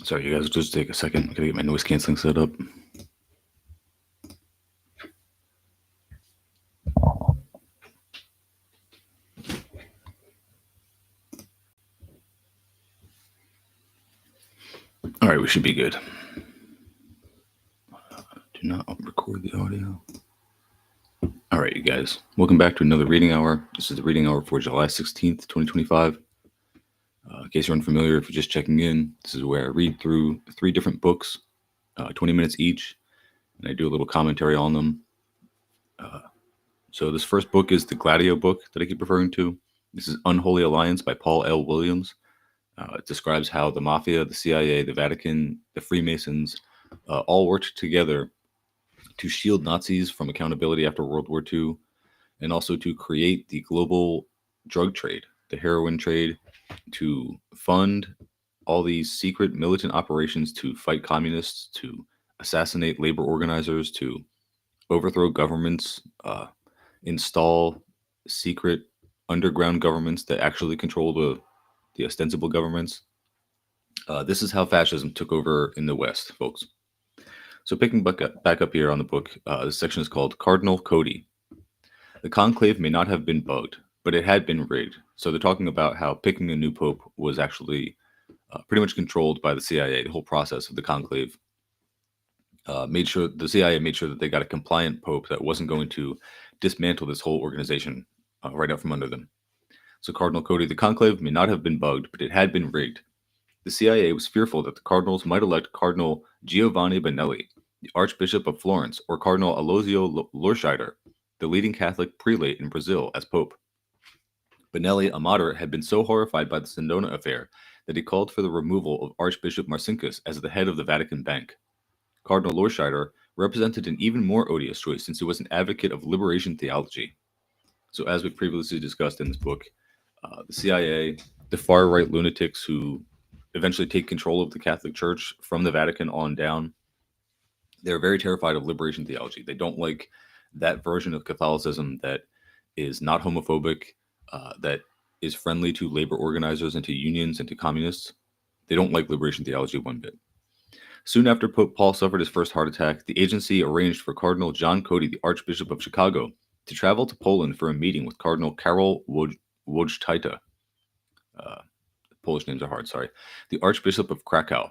Sorry, you guys, just take a second. I gotta get my noise canceling set up. All right, we should be good. Do not record the audio. All right, you guys, welcome back to another reading hour. This is the reading hour for July 16th, 2025. In case you're unfamiliar, if you're just checking in, this is where I read through 3 different books, 20 minutes each, and I do a little commentary on them. So this first book is the Gladio book that I keep referring to. This is Unholy Alliance by Paul L. Williams. It describes how the Mafia, the CIA, the Vatican, the Freemasons all worked together to shield Nazis from accountability after World War II, and also to create the global drug trade, the heroin trade, to fund all these secret militant operations to fight communists, to assassinate labor organizers, to overthrow governments, install secret underground governments that actually control the ostensible governments. This is how fascism took over in the West, folks. So picking back up here on the book, this section is called Cardinal Cody. The conclave may not have been bugged, but it had been rigged. So they're talking about how picking a new pope was actually pretty much controlled by the CIA. The whole process of the conclave the CIA made sure that they got a compliant pope that wasn't going to dismantle this whole organization right out from under them. So Cardinal Cody, the conclave may not have been bugged, but it had been rigged. The CIA was fearful that the cardinals might elect Cardinal Giovanni Benelli, the Archbishop of Florence, or Cardinal Alosio Lorscheider, the leading Catholic prelate in Brazil, as pope. Benelli, a moderate, had been so horrified by the Sindona affair that he called for the removal of Archbishop Marcinkus as the head of the Vatican Bank. Cardinal Lorscheider represented an even more odious choice since he was an advocate of liberation theology. So as we previously discussed in this book, the CIA, the far-right lunatics who eventually take control of the Catholic Church from the Vatican on down, they're very terrified of liberation theology. They don't like that version of Catholicism that is not homophobic, that is friendly to labor organizers and to unions and to communists. They don't like liberation theology one bit. Soon after Pope Paul suffered his first heart attack, the agency arranged for Cardinal John Cody, the Archbishop of Chicago, to travel to Poland for a meeting with Cardinal Karol Wojtyła. Polish names are hard, sorry. The Archbishop of Krakow,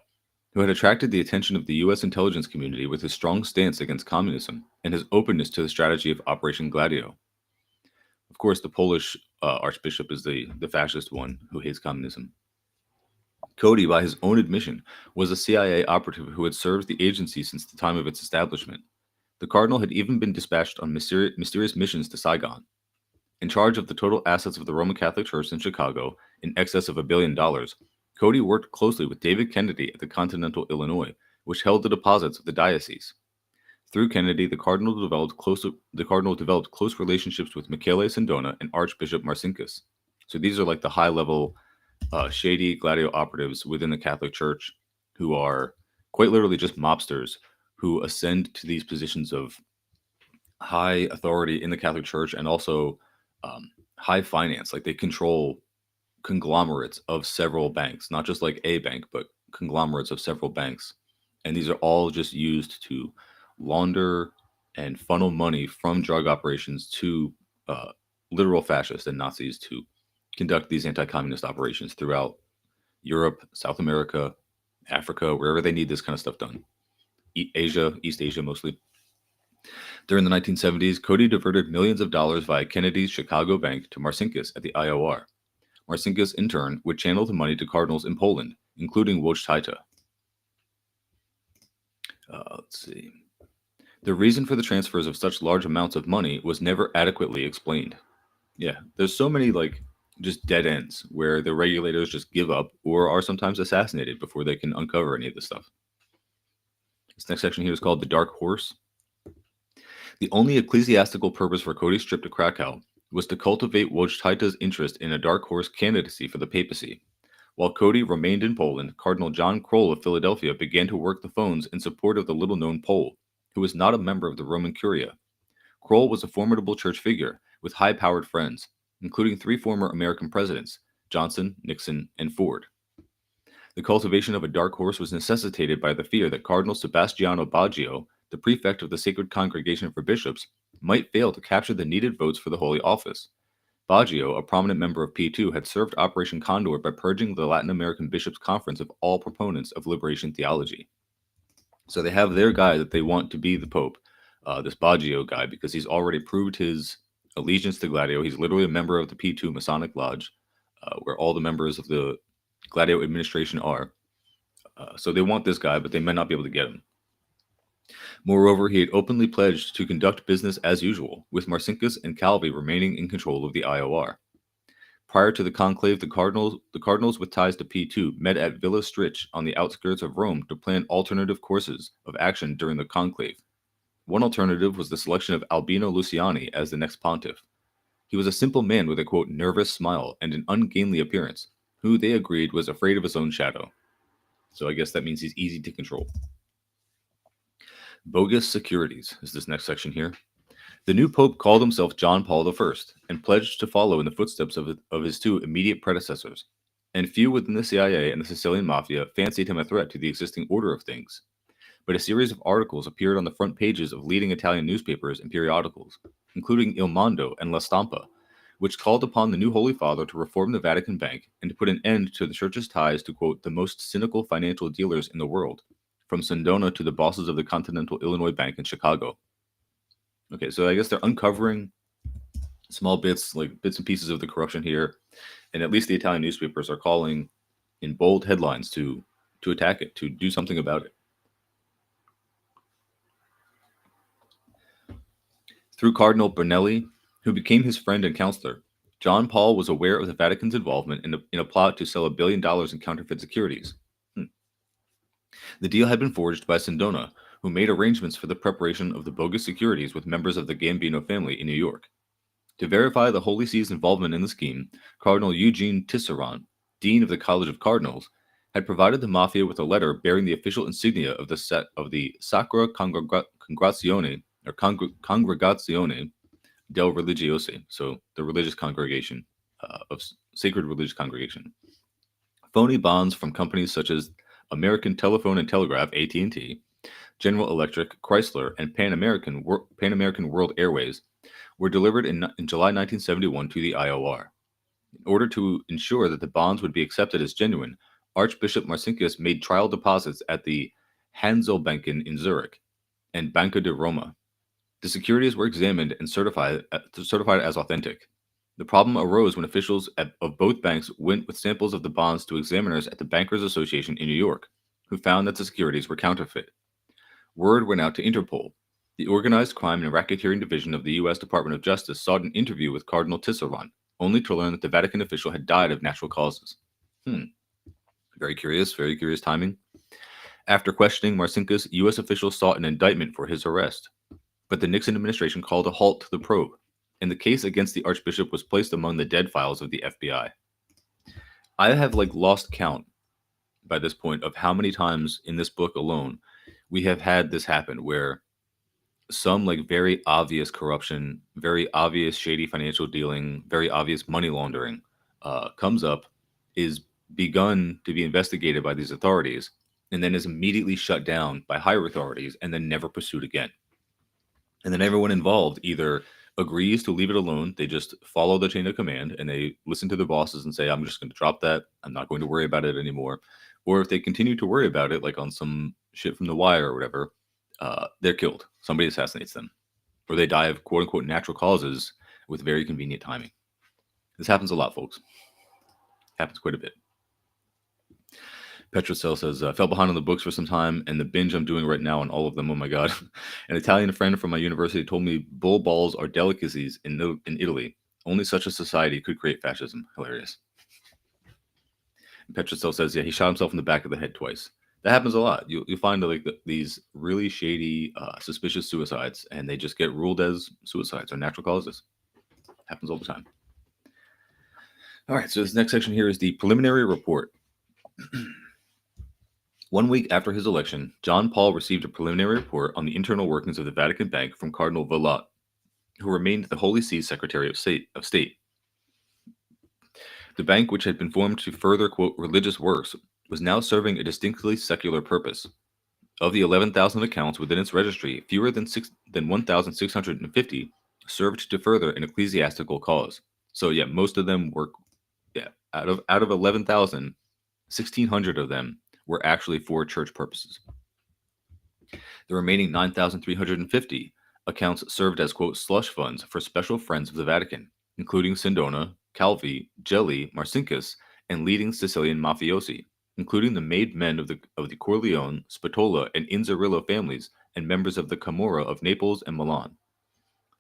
who had attracted the attention of the U.S. intelligence community with his strong stance against communism and his openness to the strategy of Operation Gladio. Of course, the Polish Archbishop is the fascist one who hates communism. Cody, by his own admission, was a CIA operative who had served the agency since the time of its establishment. The cardinal had even been dispatched on mysterious missions to Saigon. In charge of the total assets of the Roman Catholic Church in Chicago, in excess of $1 billion, Cody worked closely with David Kennedy at the Continental Illinois, which held the deposits of the diocese. Through Kennedy, the cardinal developed close relationships with Michele Sindona and Archbishop Marcinkus. So these are like the high-level shady Gladio operatives within the Catholic Church who are quite literally just mobsters who ascend to these positions of high authority in the Catholic Church and also high finance. Like they control conglomerates of several banks, not just like a bank, but conglomerates of several banks. And these are all just used to launder and funnel money from drug operations to literal fascists and Nazis to conduct these anti-communist operations throughout Europe, South America, Africa, wherever they need this kind of stuff done. Asia, East Asia mostly. During the 1970s, Cody diverted millions of dollars via Kennedy's Chicago Bank to Marcinkus at the IOR. Marcinkus, in turn, would channel the money to cardinals in Poland, including Wojtyła. Let's see. The reason for the transfers of such large amounts of money was never adequately explained. Yeah, there's so many just dead ends where the regulators just give up or are sometimes assassinated before they can uncover any of this stuff. This next section here is called The Dark Horse. The only ecclesiastical purpose for Cody's trip to Krakow was to cultivate Wojtyła's interest in a dark horse candidacy for the papacy. While Cody remained in Poland, Cardinal John Kroll of Philadelphia began to work the phones in support of the little-known Pole, who was not a member of the Roman Curia. Kroll was a formidable church figure with high-powered friends, including 3 former American presidents, Johnson, Nixon, and Ford. The cultivation of a dark horse was necessitated by the fear that Cardinal Sebastiano Baggio, the prefect of the Sacred Congregation for Bishops, might fail to capture the needed votes for the Holy Office. Baggio, a prominent member of P2, had served Operation Condor by purging the Latin American Bishops' Conference of all proponents of liberation theology. So they have their guy that they want to be the Pope, this Baggio guy, because he's already proved his allegiance to Gladio. He's literally a member of the P2 Masonic Lodge, where all the members of the Gladio administration are. So they want this guy, but they might not be able to get him. Moreover, he had openly pledged to conduct business as usual, with Marcinkus and Calvi remaining in control of the IOR. Prior to the conclave, the cardinals with ties to P2 met at Villa Strich on the outskirts of Rome to plan alternative courses of action during the conclave. One alternative was the selection of Albino Luciani as the next pontiff. He was a simple man with a, quote, nervous smile and an ungainly appearance, who they agreed was afraid of his own shadow. So I guess that means he's easy to control. Bogus securities is this next section here. The new pope called himself John Paul I and pledged to follow in the footsteps of his two immediate predecessors, and few within the CIA and the Sicilian Mafia fancied him a threat to the existing order of things. But a series of articles appeared on the front pages of leading Italian newspapers and periodicals, including Il Mondo and La Stampa, which called upon the new Holy Father to reform the Vatican Bank and to put an end to the Church's ties to, quote, the most cynical financial dealers in the world, from Sindona to the bosses of the Continental Illinois Bank in Chicago. Okay, so I guess they're uncovering small bits and pieces of the corruption here, and at least the Italian newspapers are calling in bold headlines to attack it, to do something about it. Through Cardinal Brunelli, who became his friend and counselor, John Paul was aware of the Vatican's involvement in a plot to sell $1 billion in counterfeit securities. The deal had been forged by Sindona, who made arrangements for the preparation of the bogus securities with members of the Gambino family in New York. To verify the Holy See's involvement in the scheme, Cardinal Eugene Tisserand, Dean of the College of Cardinals, had provided the Mafia with a letter bearing the official insignia of the Sacra Congregazione del Religiosi, so the religious congregation of Sacred Religious Congregation. Phony bonds from companies such as American Telephone and Telegraph (AT&T), General Electric, Chrysler, and Pan American World Airways were delivered in July 1971 to the IOR. In order to ensure that the bonds would be accepted as genuine, Archbishop Marcinkus made trial deposits at the Hanselbanken in Zurich and Banca di Roma. The securities were examined and certified as authentic. The problem arose when officials of both banks went with samples of the bonds to examiners at the Bankers Association in New York, who found that the securities were counterfeit. Word went out to Interpol. The Organized Crime and Racketeering Division of the U.S. Department of Justice sought an interview with Cardinal Tisserand, only to learn that the Vatican official had died of natural causes. Very curious timing. After questioning Marcinkus, U.S. officials sought an indictment for his arrest, but the Nixon administration called a halt to the probe, and the case against the Archbishop was placed among the dead files of the FBI. I have lost count by this point of how many times in this book alone we have had this happen, where some very obvious corruption, very obvious shady financial dealing, very obvious money laundering comes up, is begun to be investigated by these authorities, and then is immediately shut down by higher authorities and then never pursued again. And then everyone involved either agrees to leave it alone, they just follow the chain of command, and they listen to their bosses and say, I'm just going to drop that, I'm not going to worry about it anymore. Or if they continue to worry about it, like on some shit from The Wire or whatever, they're killed. Somebody assassinates them. Or they die of quote-unquote natural causes with very convenient timing. This happens a lot, folks. Happens quite a bit. Petrocell says, fell behind on the books for some time, and the binge I'm doing right now on all of them, oh my god. An Italian friend from my university told me bull balls are delicacies in Italy. Only such a society could create fascism. Hilarious. And Petrocell says, he shot himself in the back of the head twice. That happens a lot. You'll find these really shady, suspicious suicides, and they just get ruled as suicides or natural causes. Happens all the time. All right, so this next section here is the preliminary report. 1 week after his election, John Paul received a preliminary report on the internal workings of the Vatican Bank from Cardinal Villot, who remained the Holy See's Secretary of State. The bank, which had been formed to further, quote, religious works, was now serving a distinctly secular purpose. Of the 11,000 accounts within its registry, fewer than 1,650 served to further an ecclesiastical cause. So yeah, most of them were out of 11,000, 1,600 of them were actually for church purposes. The remaining 9,350 accounts served as, quote, slush funds for special friends of the Vatican, including Sindona, Calvi, Gelli, Marcinkus, and leading Sicilian mafiosi, including the made men of the Corleone, Spatola, and Inzerillo families, and members of the Camorra of Naples and Milan.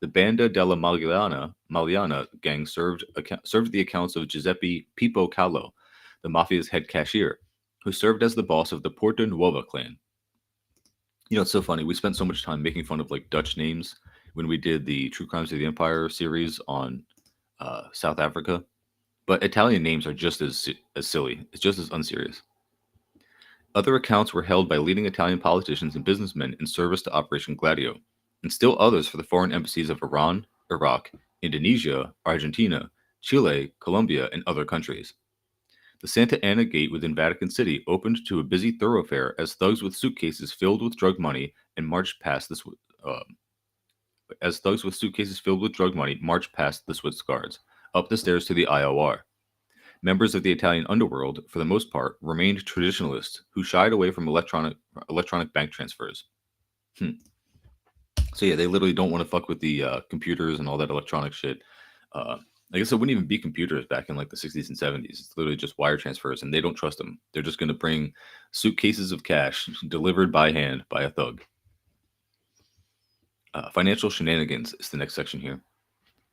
The Banda della Magliana gang served the accounts of Giuseppe Pippo Callo, the mafia's head cashier, who served as the boss of the Porta Nuova clan. You know, it's so funny. We spent so much time making fun of like Dutch names when we did the True Crimes of the Empire series on South Africa, but Italian names are just as silly. It's just as unserious. Other accounts were held by leading Italian politicians and businessmen in service to Operation Gladio, and still others for the foreign embassies of Iran, Iraq, Indonesia, Argentina, Chile, Colombia, and other countries. The Santa Ana Gate within Vatican City opened to a busy thoroughfare as thugs with suitcases filled with drug money marched past the Swiss guards up the stairs to the IOR. Members of the Italian underworld, for the most part, remained traditionalists who shied away from electronic bank transfers. So yeah, they literally don't want to fuck with the computers and all that electronic shit. I guess it wouldn't even be computers back in like the 60s and 70s. It's literally just wire transfers, and they don't trust them. They're just going to bring suitcases of cash delivered by hand by a thug. Financial shenanigans is the next section here.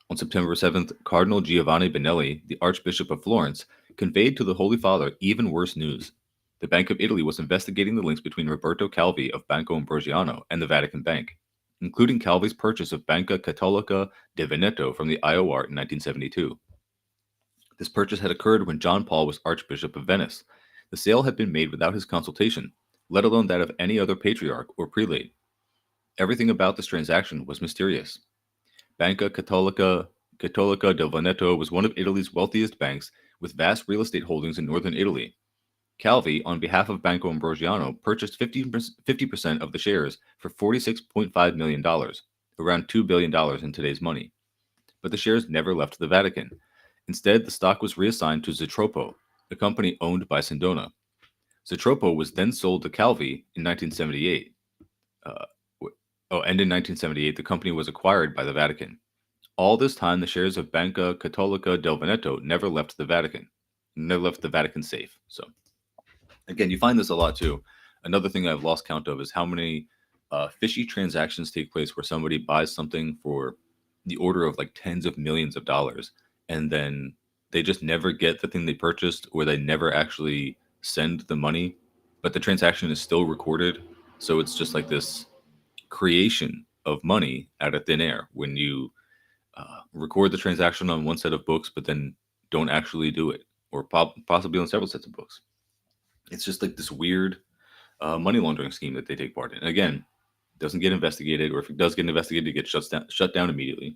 On September 7th, Cardinal Giovanni Benelli, the Archbishop of Florence, conveyed to the Holy Father even worse news. The Bank of Italy was investigating the links between Roberto Calvi of Banco Ambrosiano and the Vatican Bank, including Calvi's purchase of Banca Cattolica de Veneto from the IOR in 1972. This purchase had occurred when John Paul was Archbishop of Venice. The sale had been made without his consultation, let alone that of any other patriarch or prelate. Everything about this transaction was mysterious. Banca Cattolica del Veneto was one of Italy's wealthiest banks, with vast real estate holdings in northern Italy. Calvi, on behalf of Banco Ambrosiano, purchased 50% of the shares for $46.5 million, around $2 billion in today's money. But the shares never left the Vatican. Instead, the stock was reassigned to Zotropo, a company owned by Sindona. Zotropo was then sold to Calvi in 1978. And in 1978, the company was acquired by the Vatican. All this time, the shares of Banca Cattolica del Veneto never left the Vatican safe. So, again, you find this a lot too. Another thing I've lost count of is how many fishy transactions take place where somebody buys something for the order of like tens of millions of dollars, and then they just never get the thing they purchased, or they never actually send the money, but the transaction is still recorded. So it's just like this creation of money out of thin air when you record the transaction on one set of books, but then don't actually do it, or possibly on several sets of books. It's just like this weird money laundering scheme that they take part in. And again, doesn't get investigated, or if it does get investigated, it gets shut down immediately.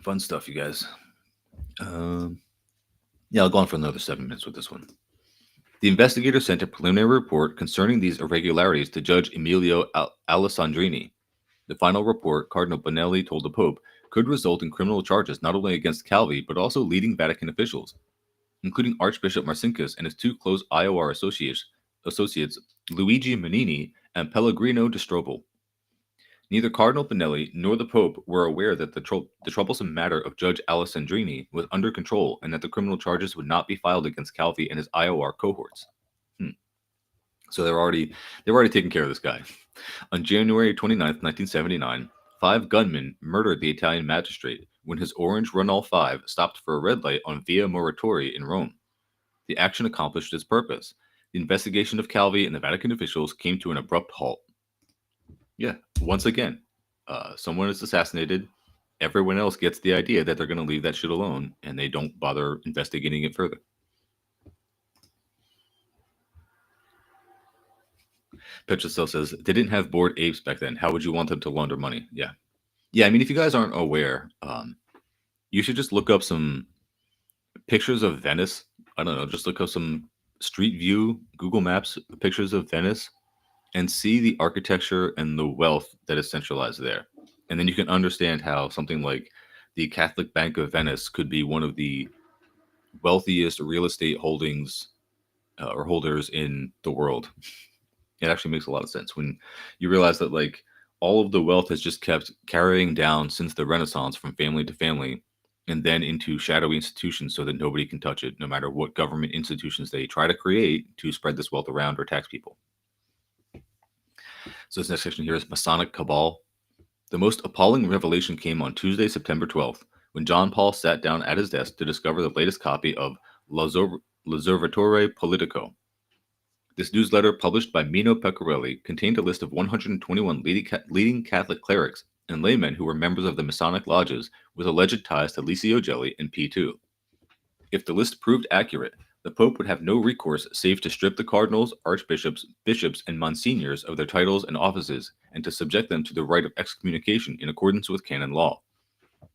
Fun stuff, you guys. Yeah, I'll go on for another 7 minutes with this one. The investigator sent a preliminary report concerning these irregularities to Judge Emilio Alessandrini. The final report, Cardinal Benelli told the Pope, could result in criminal charges not only against Calvi, but also leading Vatican officials, including Archbishop Marcinkus and his two close IOR associates, Luigi Manini and Pellegrino de Strobel. Neither Cardinal Benelli nor the Pope were aware that the troublesome matter of Judge Alessandrini was under control, and that the criminal charges would not be filed against Calvi and his IOR cohorts. So they're already taking care of this guy. On January 29th, 1979, 5 gunmen murdered the Italian magistrate when his orange Renault 5 stopped for a red light on Via Muratori in Rome. The action accomplished its purpose. The investigation of Calvi and the Vatican officials came to an abrupt halt. Yeah, once again, someone is assassinated. Everyone else gets the idea that they're going to leave that shit alone, and they don't bother investigating it further. Petrocell says, they didn't have bored apes back then. How would you want them to launder money? Yeah. I mean, if you guys aren't aware, You should just look up some pictures of Venice. I don't know, just look up some street view Google Maps pictures of Venice and see the architecture and the wealth that is centralized there. And then you can understand how something like the Catholic Bank of Venice could be one of the wealthiest real estate holdings or holders in the world. It actually makes a lot of sense when you realize that like all of the wealth has just kept carrying down since the Renaissance from family to family and then into shadowy institutions so that nobody can touch it, no matter what government institutions they try to create to spread this wealth around or tax people. So this next section here is Masonic Cabal. The most appalling revelation came on Tuesday, September 12th, when John Paul sat down at his desk to discover the latest copy of L'Osservatore Politico. This newsletter, published by Mino Pecorelli, contained a list of 121 leading Catholic clerics and laymen who were members of the Masonic lodges with alleged ties to Licio Gelli and P2. If the list proved accurate, the Pope would have no recourse save to strip the cardinals, archbishops, bishops, and monsignors of their titles and offices and to subject them to the right of excommunication in accordance with canon law.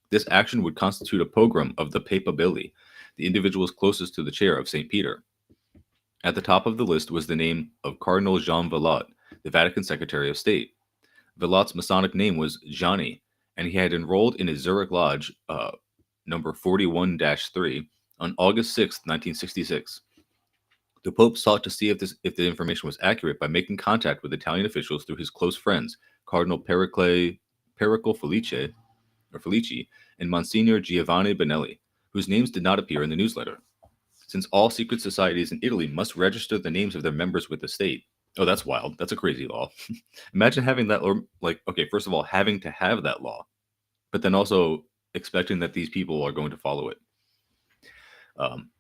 This action would constitute a pogrom of the Papabili, the individuals closest to the chair of St. Peter. At the top of the list was the name of Cardinal Jean Vallot, the Vatican Secretary of State. Vallot's Masonic name was Gianni, and he had enrolled in a Zurich Lodge, number 41-3, on August 6, 1966. The Pope sought to see if the information was accurate by making contact with Italian officials through his close friends, Cardinal Pericle Felici and Monsignor Giovanni Benelli, whose names did not appear in the newsletter. Since all secret societies in Italy must register the names of their members with the state. Oh, that's wild. That's a crazy law. Imagine having that, or like, okay, first of all, having to have that law, but then also expecting that these people are going to follow it.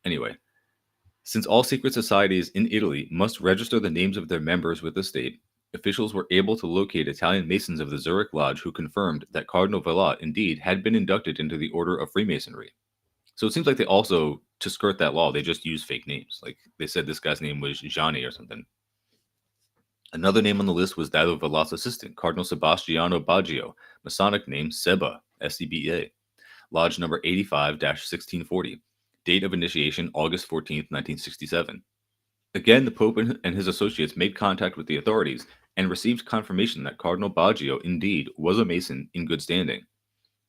Anyway, since all secret societies in Italy must register the names of their members with the state, officials were able to locate Italian Masons of the Zurich Lodge who confirmed that Cardinal Vallot indeed had been inducted into the Order of Freemasonry. So it seems like they also, to skirt that law, they just used fake names. Like they said this guy's name was Gianni or something. Another name on the list was that of Vallot's assistant, Cardinal Sebastiano Baggio, Masonic name Seba, S-E-B-A, Lodge number 85-1640. Date of initiation, August 14th, 1967. Again, the Pope and his associates made contact with the authorities and received confirmation that Cardinal Baggio indeed was a Mason in good standing.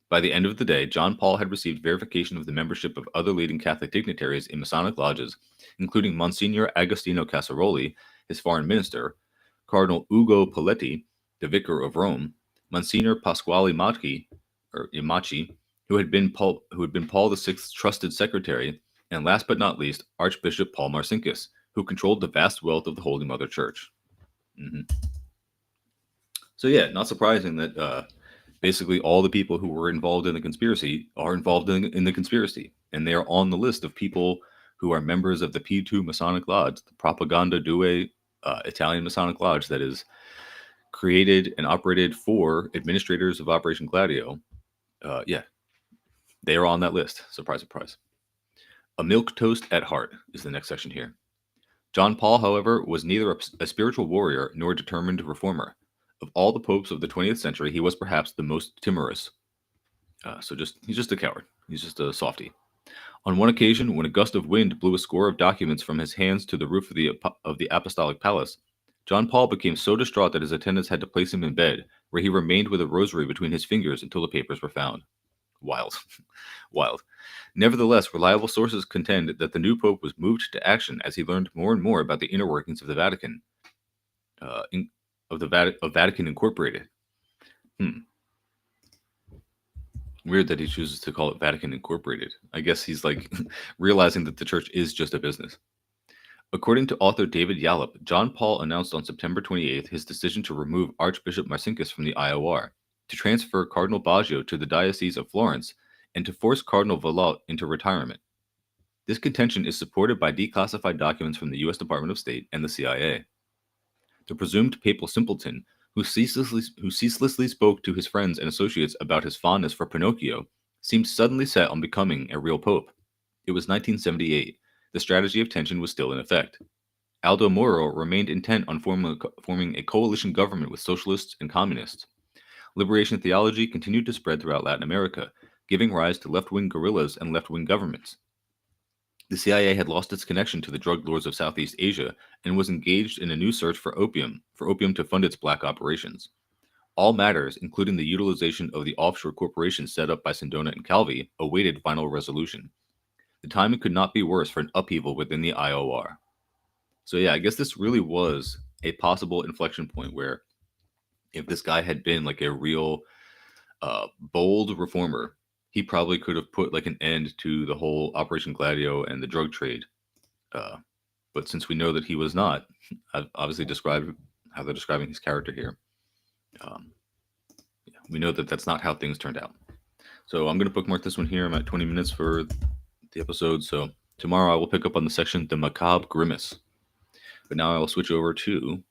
By the end of the day, John Paul had received verification of the membership of other leading Catholic dignitaries in Masonic lodges, including Monsignor Agostino Casaroli, his foreign minister, Cardinal Ugo Poletti, the vicar of Rome, Monsignor Pasquale Macchi, who had been Paul VI's trusted secretary, and last but not least, Archbishop Paul Marcinkus, who controlled the vast wealth of the Holy Mother Church. So yeah, not surprising that basically all the people who were involved in the conspiracy are involved in the conspiracy, and they are on the list of people who are members of the P2 Masonic Lodge, the Propaganda Due Italian Masonic Lodge that is created and operated for administrators of Operation Gladio. Yeah, they are on that list. Surprise, surprise. A milquetoast at heart is the next section here. John Paul, however, was neither a spiritual warrior nor a determined reformer. Of all the popes of the 20th century, he was perhaps the most timorous. He's just a coward. He's just a softy. On one occasion, when a gust of wind blew a score of documents from his hands to the roof of the Apostolic Palace, John Paul became so distraught that his attendants had to place him in bed, where he remained with a rosary between his fingers until the papers were found. Wild. Wild. Nevertheless, reliable sources contend that the new pope was moved to action as he learned more and more about the inner workings of the Vatican, of Vatican Incorporated. Weird that he chooses to call it Vatican Incorporated. I guess he's like realizing that the church is just a business. According to author David Yallop, John Paul announced on September 28th his decision to remove Archbishop Marcinkus from the IOR, to transfer Cardinal Baggio to the Diocese of Florence, and to force Cardinal Vallot into retirement. This contention is supported by declassified documents from the U.S. Department of State and the CIA. The presumed papal simpleton, who ceaselessly spoke to his friends and associates about his fondness for Pinocchio, seemed suddenly set on becoming a real pope. It was 1978. The strategy of tension was still in effect. Aldo Moro remained intent on forming a coalition government with socialists and communists. Liberation theology continued to spread throughout Latin America, giving rise to left-wing guerrillas and left-wing governments. The CIA had lost its connection to the drug lords of Southeast Asia and was engaged in a new search for opium to fund its black operations. All matters, including the utilization of the offshore corporations set up by Sindona and Calvi, awaited final resolution. The timing could not be worse for an upheaval within the IOR. So yeah, I guess this really was a possible inflection point where if this guy had been like a real bold reformer, he probably could have put like an end to the whole Operation Gladio and the drug trade. But since we know that he was not, I've obviously described how they're describing his character here. We know that that's not how things turned out. So I'm going to bookmark this one here. I'm at 20 minutes for the episode. So tomorrow I will pick up on the section The Macabre Grimace. But now I will switch over to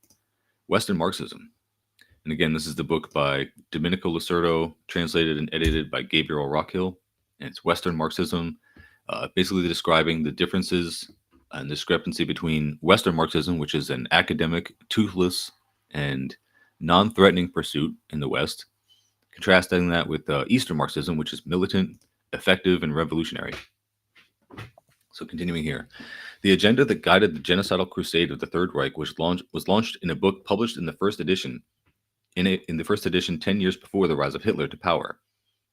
Western Marxism. And again, this is the book by Domenico Losurdo, translated and edited by Gabriel Rockhill. And it's Western Marxism, basically describing the differences and discrepancy between Western Marxism, which is an academic, toothless, and non-threatening pursuit in the West, contrasting that with Eastern Marxism, which is militant, effective, and revolutionary. So continuing here, the agenda that guided the genocidal crusade of the Third Reich was launched in a book published in the first edition, in the first edition 10 years before the rise of Hitler to power.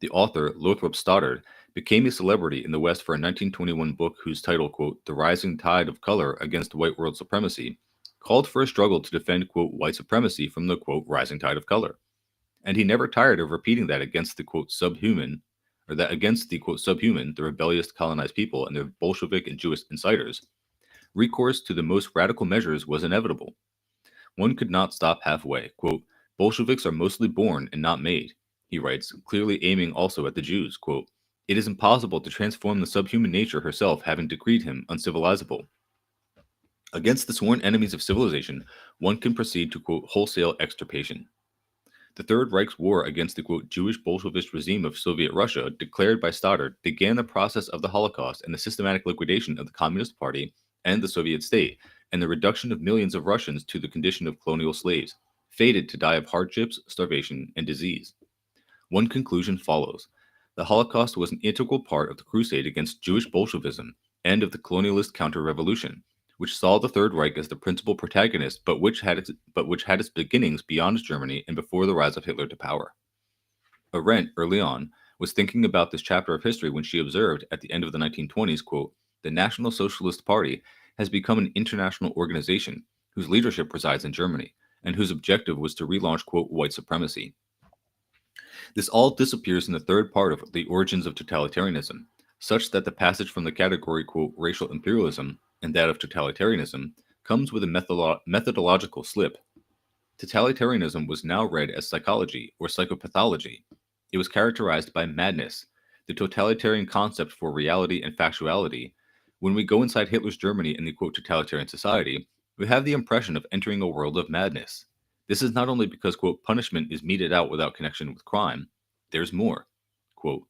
The author, Lothrop Stoddard, became a celebrity in the West for a 1921 book whose title, quote, The Rising Tide of Color Against White World Supremacy, called for a struggle to defend, quote, white supremacy from the, quote, rising tide of color. And he never tired of repeating that against the, quote, subhuman, or that against the, quote, subhuman, the rebellious colonized people and their Bolshevik and Jewish insiders. Recourse to the most radical measures was inevitable. One could not stop halfway. Quote, Bolsheviks are mostly born and not made, he writes, clearly aiming also at the Jews. Quote, it is impossible to transform the subhuman nature herself having decreed him uncivilizable. Against the sworn enemies of civilization, one can proceed to, quote, wholesale extirpation. The Third Reich's war against the, quote, Jewish Bolshevist regime of Soviet Russia, declared by Stoddard, began the process of the Holocaust and the systematic liquidation of the Communist Party and the Soviet state, and the reduction of millions of Russians to the condition of colonial slaves, fated to die of hardships, starvation, and disease. One conclusion follows. The Holocaust was an integral part of the crusade against Jewish Bolshevism and of the colonialist counter-revolution, which saw the Third Reich as the principal protagonist, but which had its beginnings beyond Germany and before the rise of Hitler to power. Arendt, early on, was thinking about this chapter of history when she observed, at the end of the 1920s, quote, the National Socialist Party has become an international organization whose leadership resides in Germany, and whose objective was to relaunch, quote, white supremacy. This all disappears in the third part of The Origins of Totalitarianism, such that the passage from the category, quote, racial imperialism and that of totalitarianism comes with a methodological slip. Totalitarianism was now read as psychology or psychopathology. It was characterized by madness, the totalitarian concept for reality and factuality. When we go inside Hitler's Germany in the, quote, totalitarian society, we have the impression of entering a world of madness. This is not only because, quote, punishment is meted out without connection with crime. There's more. Quote,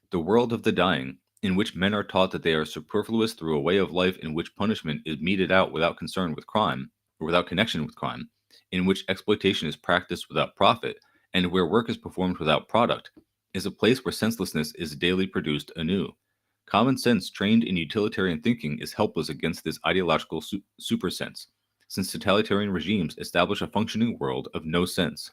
the world of the dying, in which men are taught that they are superfluous through a way of life in which punishment is meted out without concern with crime, or without connection with crime, in which exploitation is practiced without profit, and where work is performed without product, is a place where senselessness is daily produced anew. Common sense trained in utilitarian thinking is helpless against this ideological supersense, since totalitarian regimes establish a functioning world of no sense.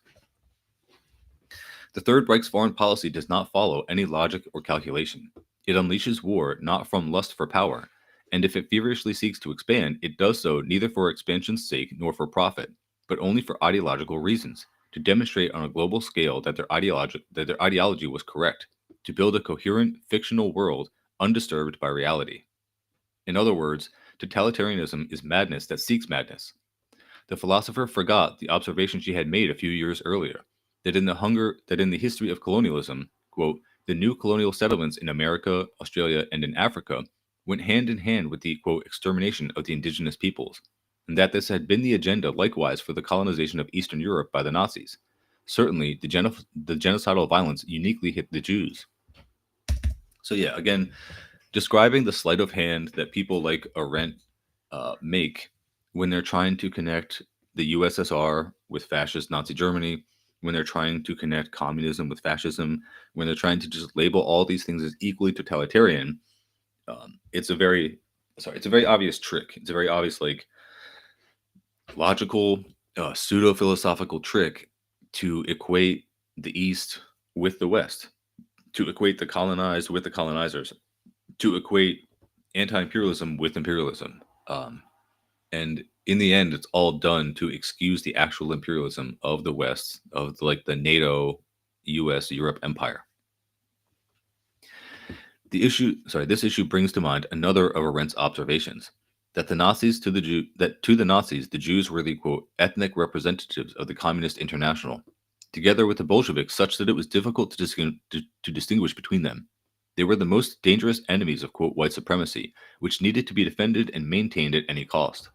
The Third Reich's foreign policy does not follow any logic or calculation. It unleashes war not from lust for power, and if it feverishly seeks to expand, it does so neither for expansion's sake nor for profit, but only for ideological reasons, to demonstrate on a global scale that their ideology was correct, to build a coherent, fictional world undisturbed by reality. In other words, totalitarianism is madness that seeks madness. The philosopher forgot the observation she had made a few years earlier, that in the history of colonialism, quote, the new colonial settlements in America, Australia, and in Africa went hand in hand with the, quote, extermination of the indigenous peoples, and that this had been the agenda likewise for the colonization of Eastern Europe by the Nazis. Certainly, the genocidal violence uniquely hit the Jews. So yeah, again, describing the sleight of hand that people like Arendt make when they're trying to connect the USSR with fascist Nazi Germany, when they're trying to connect communism with fascism, when they're trying to just label all these things as equally totalitarian, it's a very it's a very obvious trick. It's a very obvious logical pseudo philosophical trick to equate the East with the West, to equate the colonized with the colonizers, to equate anti-imperialism with imperialism. And in the end, it's all done to excuse the actual imperialism of the West, of the NATO, U.S., Europe empire. This issue brings to mind another of Arendt's observations, that the Nazis to the Nazis, the Jews were the quote ethnic representatives of the Communist International, together with the Bolsheviks, such that it was difficult to distinguish between them. They were the most dangerous enemies of quote white supremacy, which needed to be defended and maintained at any cost.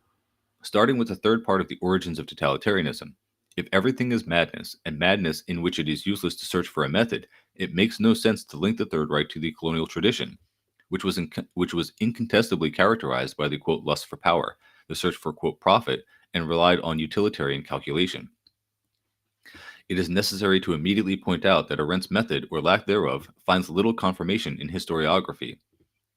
Starting with the third part of the origins of totalitarianism, if everything is madness, and madness in which it is useless to search for a method, it makes no sense to link the Third Reich to the colonial tradition, which was incontestably characterized by the quote lust for power, the search for quote profit, and relied on utilitarian calculation. It is necessary to immediately point out that Arendt's method, or lack thereof, finds little confirmation in historiography.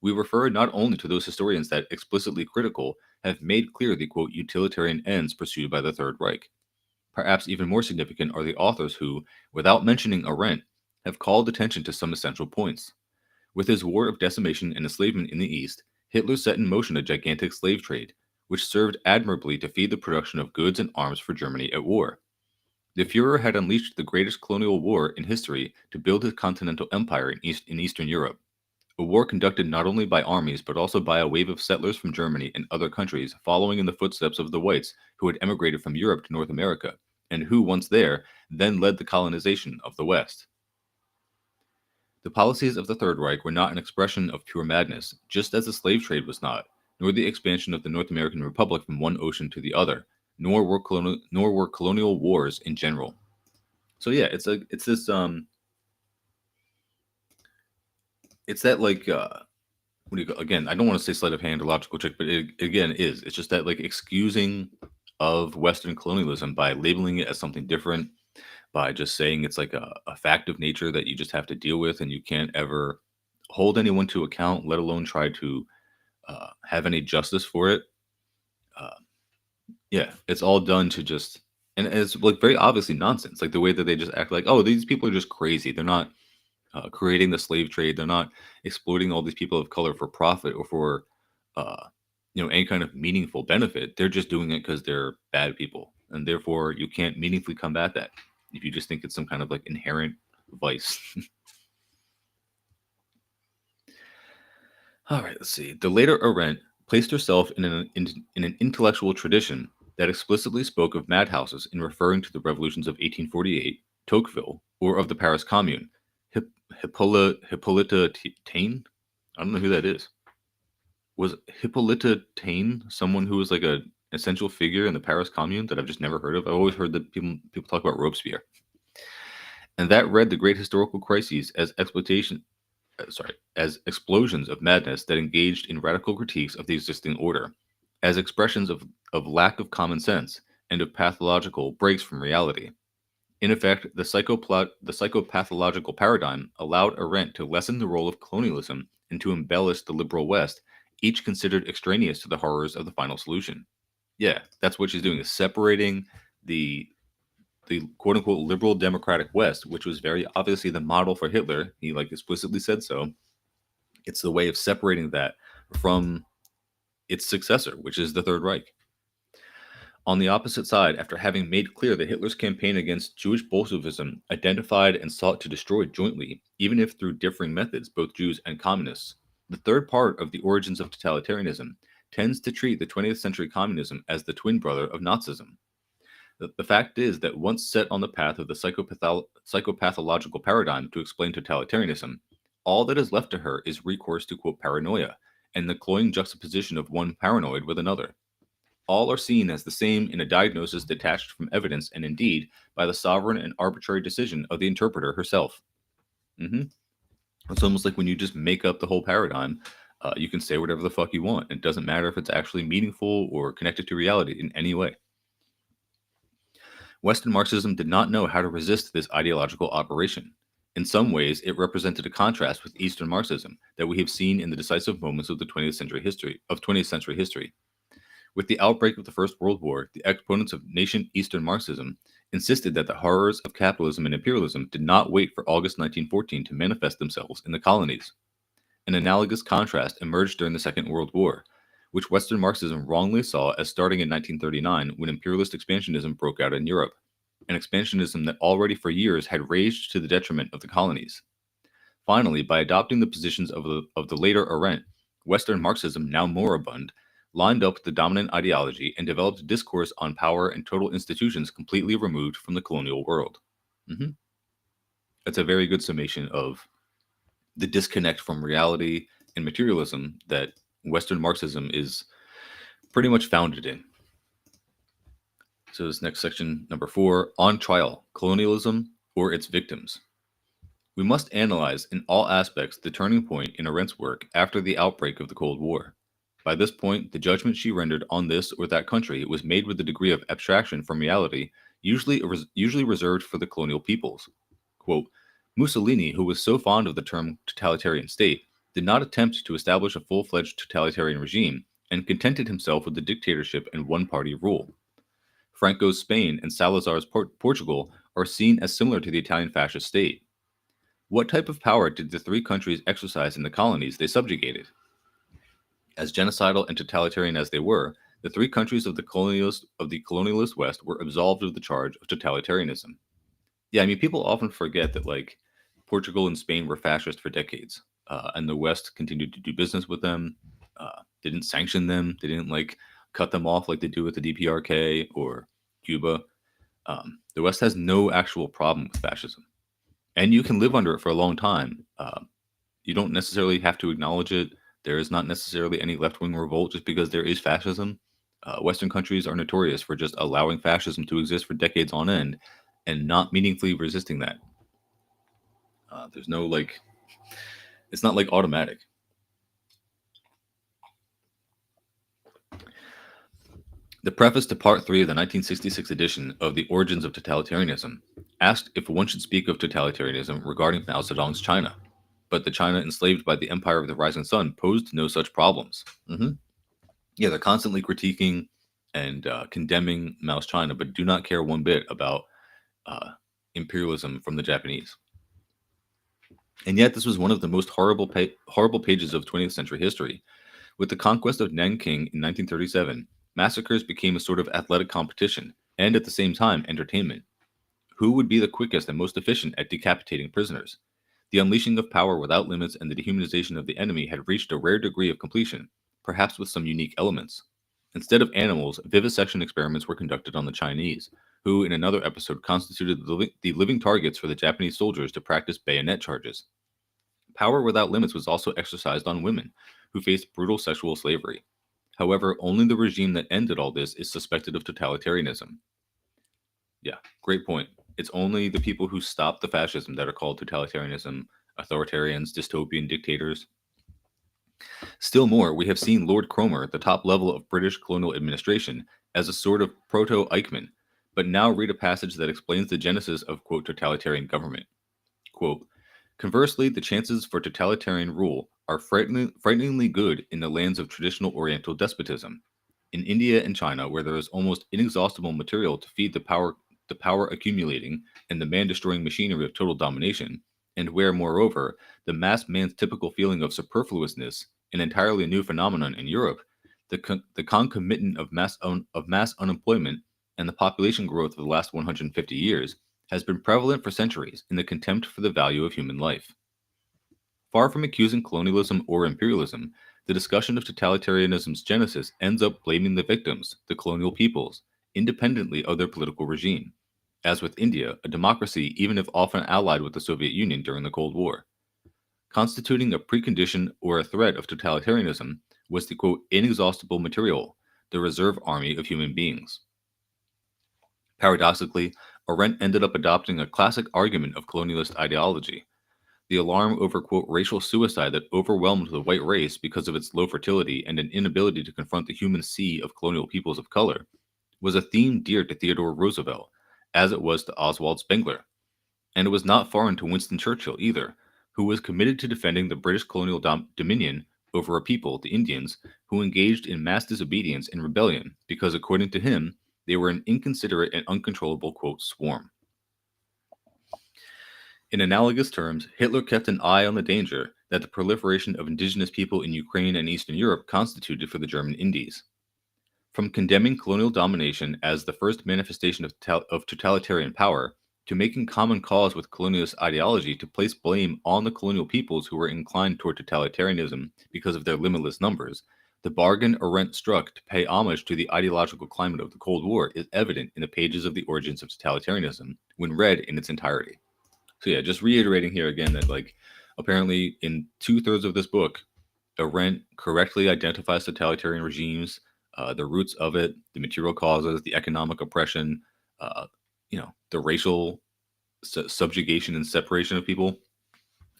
We refer not only to those historians that, explicitly critical, have made clear the quote utilitarian ends pursued by the Third Reich. Perhaps even more significant are the authors who, without mentioning Arendt, have called attention to some essential points. With his war of decimation and enslavement in the East, Hitler set in motion a gigantic slave trade, which served admirably to feed the production of goods and arms for Germany at war. The Fuhrer had unleashed the greatest colonial war in history to build his continental empire in Eastern Europe, a war conducted not only by armies but also by a wave of settlers from Germany and other countries following in the footsteps of the whites who had emigrated from Europe to North America, and who, once there, then led the colonization of the West. The policies of the Third Reich were not an expression of pure madness, just as the slave trade was not, nor the expansion of the North American Republic from one ocean to the other, nor were colonial wars in general. So yeah, it's that what do you go again? I don't want to say sleight of hand or logical trick, but it again is. It's just that excusing of Western colonialism by labeling it as something different, by just saying it's like a fact of nature that you just have to deal with, and you can't ever hold anyone to account, let alone try to have any justice for it. Uh, yeah, it's all done to just, and it's very obviously nonsense. Like the way that they just act like, oh, these people are just crazy. They're not creating the slave trade. They're not exploiting all these people of color for profit or for, uh, any kind of meaningful benefit. They're just doing it because they're bad people, and therefore you can't meaningfully combat that if you just think it's some kind of inherent vice. All right, let's see. The later Arendt placed herself in an intellectual tradition that explicitly spoke of madhouses in referring to the revolutions of 1848, Tocqueville, or of the Paris Commune. Hippolyte Taine? I don't know who that is. Was Hippolyte Taine someone who was a essential figure in the Paris Commune that I've just never heard of? I've always heard that people talk about Robespierre. And that read the great historical crises as as explosions of madness that engaged in radical critiques of the existing order, as expressions of lack of common sense and of pathological breaks from reality. In effect, the psychopathological paradigm allowed Arendt to lessen the role of colonialism and to embellish the liberal West, each considered extraneous to the horrors of the final solution. Yeah, that's what she's doing, is separating the quote-unquote liberal democratic West, which was very obviously the model for Hitler. He explicitly said so. It's the way of separating that from its successor, which is the Third Reich. On the opposite side, after having made clear that Hitler's campaign against Jewish Bolshevism identified and sought to destroy jointly, even if through differing methods, both Jews and communists, the third part of the origins of totalitarianism tends to treat the 20th century communism as the twin brother of Nazism. The fact is that once set on the path of the psychopathological paradigm to explain totalitarianism, all that is left to her is recourse to quote paranoia and the cloying juxtaposition of one paranoid with another. All are seen as the same in a diagnosis detached from evidence and indeed by the sovereign and arbitrary decision of the interpreter herself. It's almost like when you just make up the whole paradigm, you can say whatever the fuck you want. It doesn't matter if it's actually meaningful or connected to reality in any way. Western Marxism did not know how to resist this ideological operation. In some ways, it represented a contrast with Eastern Marxism that we have seen in the decisive moments of the 20th century history. With the outbreak of the First World War, the exponents of nascent Eastern Marxism insisted that the horrors of capitalism and imperialism did not wait for August 1914 to manifest themselves in the colonies. An analogous contrast emerged during the Second World War, which Western Marxism wrongly saw as starting in 1939 when imperialist expansionism broke out in Europe, an expansionism that already for years had raged to the detriment of the colonies. Finally, by adopting the positions of the later Arendt, Western Marxism, now moribund, lined up the dominant ideology and developed a discourse on power and total institutions completely removed from the colonial world. Mhm. That's a very good summation of the disconnect from reality and materialism that Western Marxism is pretty much founded in. So this next section, number 4, on trial, colonialism or its victims. We must analyze in all aspects the turning point in Arendt's work after the outbreak of the Cold War. By this point, the judgment she rendered on this or that country was made with a degree of abstraction from reality usually reserved for the colonial peoples. Quote, Mussolini, who was so fond of the term totalitarian state, did not attempt to establish a full-fledged totalitarian regime and contented himself with the dictatorship and one-party rule. Franco's Spain and Salazar's Portugal are seen as similar to the Italian fascist state. What type of power did the three countries exercise in the colonies they subjugated? As genocidal and totalitarian as they were, the three countries of the colonialist West were absolved of the charge of totalitarianism. Yeah, I mean, people often forget that like Portugal and Spain were fascist for decades, and the West continued to do business with them. Didn't sanction them. They didn't like cut them off like they do with the DPRK or Cuba. The West has no actual problem with fascism, and you can live under it for a long time. You don't necessarily have to acknowledge it. There is not necessarily any left-wing revolt just because there is fascism. Western countries are notorious for just allowing fascism to exist for decades on end and not meaningfully resisting that. There's no like, it's not like automatic. The preface to Part 3 of the 1966 edition of The Origins of Totalitarianism asked if one should speak of totalitarianism regarding Mao Zedong's China, but the China enslaved by the Empire of the Rising Sun posed no such problems. Yeah, they're constantly critiquing and condemning Mao's China, but do not care one bit about imperialism from the Japanese. And yet, this was one of the most horrible pages of 20th century history. With the conquest of Nanking in 1937, massacres became a sort of athletic competition, and at the same time, entertainment. Who would be the quickest and most efficient at decapitating prisoners? The unleashing of power without limits and the dehumanization of the enemy had reached a rare degree of completion, perhaps with some unique elements. Instead of animals, vivisection experiments were conducted on the Chinese, who in another episode constituted the living targets for the Japanese soldiers to practice bayonet charges. Power without limits was also exercised on women, who faced brutal sexual slavery. However, only the regime that ended all this is suspected of totalitarianism. Yeah, great point. It's only the people who stop the fascism that are called totalitarianism, authoritarians, dystopian dictators. Still more, we have seen Lord Cromer at the top level of British colonial administration as a sort of proto-Eichmann, but now read a passage that explains the genesis of, quote, totalitarian government. Quote, conversely, the chances for totalitarian rule are frighteningly good in the lands of traditional Oriental despotism. In India and China, where there is almost inexhaustible material to feed the power accumulating and the man-destroying machinery of total domination, and where, moreover, the mass man's typical feeling of superfluousness, an entirely new phenomenon in Europe, the concomitant of mass unemployment and the population growth of the last 150 years, has been prevalent for centuries in the contempt for the value of human life. Far from accusing colonialism or imperialism, the discussion of totalitarianism's genesis ends up blaming the victims, the colonial peoples, independently of their political regime, as with India, a democracy even if often allied with the Soviet Union during the Cold War. Constituting a precondition or a threat of totalitarianism was the, quote, inexhaustible material, the reserve army of human beings. Paradoxically, Arendt ended up adopting a classic argument of colonialist ideology. The alarm over, quote, racial suicide that overwhelmed the white race because of its low fertility and an inability to confront the human sea of colonial peoples of color was a theme dear to Theodore Roosevelt, as it was to Oswald Spengler. And it was not foreign to Winston Churchill either, who was committed to defending the British colonial dominion over a people, the Indians, who engaged in mass disobedience and rebellion because, according to him, they were an inconsiderate and uncontrollable, quote, swarm. In analogous terms, Hitler kept an eye on the danger that the proliferation of indigenous people in Ukraine and Eastern Europe constituted for the German Indies. From condemning colonial domination as the first manifestation of totalitarian power, to making common cause with colonialist ideology to place blame on the colonial peoples who were inclined toward totalitarianism because of their limitless numbers, the bargain Arendt struck to pay homage to the ideological climate of the Cold War is evident in the pages of The Origins of Totalitarianism when read in its entirety. So yeah, just reiterating here again that apparently in 2/3 of this book, Arendt correctly identifies totalitarian regimes, the roots of it, the material causes, the economic oppression, the racial subjugation and separation of people.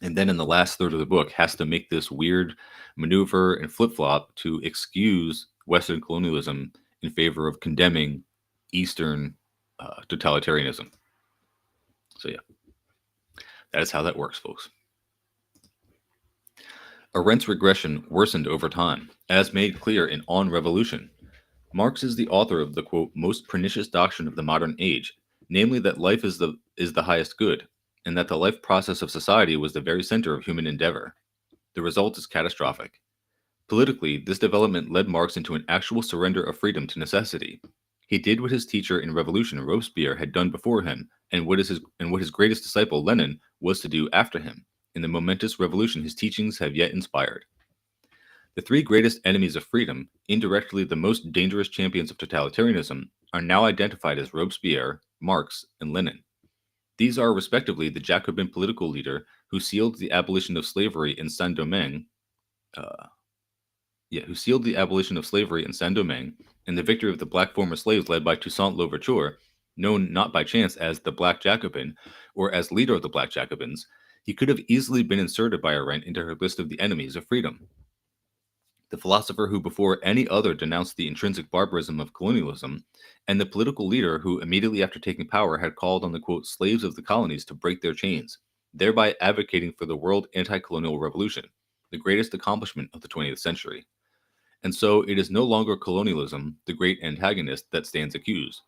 And then in the last third of the book has to make this weird maneuver and flip-flop to excuse Western colonialism in favor of condemning Eastern totalitarianism. So yeah, that is how that works, folks. Arendt's regression worsened over time, as made clear in On Revolution. Marx is the author of the, quote, most pernicious doctrine of the modern age, namely that life is the highest good, and that the life process of society was the very center of human endeavor. The result is catastrophic. Politically, this development led Marx into an actual surrender of freedom to necessity. He did what his teacher in Revolution, Robespierre, had done before him, and what his greatest disciple, Lenin, was to do after him, in the momentous revolution his teachings have yet inspired. The three greatest enemies of freedom, indirectly the most dangerous champions of totalitarianism, are now identified as Robespierre, Marx, and Lenin. These are respectively the Jacobin political leader who sealed the abolition of slavery in Saint-Domingue, and the victory of the black former slaves led by Toussaint Louverture, known not by chance as the Black Jacobin, or as leader of the Black Jacobins. He could have easily been inserted by Arendt into her list of the enemies of freedom. The philosopher who before any other denounced the intrinsic barbarism of colonialism, and the political leader who immediately after taking power had called on the, quote, slaves of the colonies to break their chains, thereby advocating for the world anti-colonial revolution, the greatest accomplishment of the 20th century. And so it is no longer colonialism, the great antagonist, that stands accused.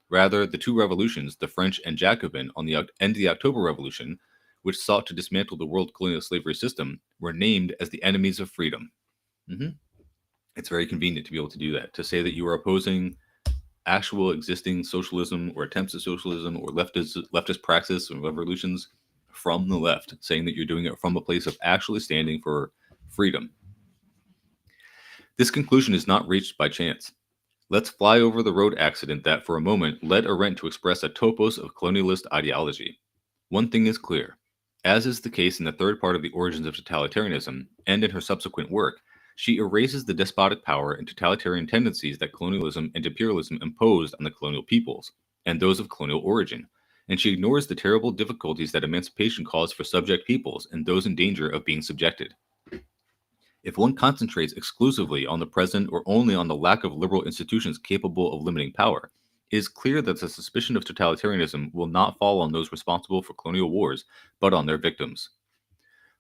Rather, the two revolutions, the French and Jacobin, and the October Revolution, which sought to dismantle the world colonial slavery system, were named as the enemies of freedom. It's very convenient to be able to do that, to say that you are opposing actual existing socialism or attempts at socialism or leftist praxis or revolutions from the left, saying that you're doing it from a place of actually standing for freedom. This conclusion is not reached by chance. Let's fly over the road accident that, for a moment, led Arendt to express a topos of colonialist ideology. One thing is clear. As is the case in the third part of The Origins of Totalitarianism, and in her subsequent work, she erases the despotic power and totalitarian tendencies that colonialism and imperialism imposed on the colonial peoples, and those of colonial origin, and she ignores the terrible difficulties that emancipation caused for subject peoples and those in danger of being subjected. If one concentrates exclusively on the present or only on the lack of liberal institutions capable of limiting power, it is clear that the suspicion of totalitarianism will not fall on those responsible for colonial wars, but on their victims.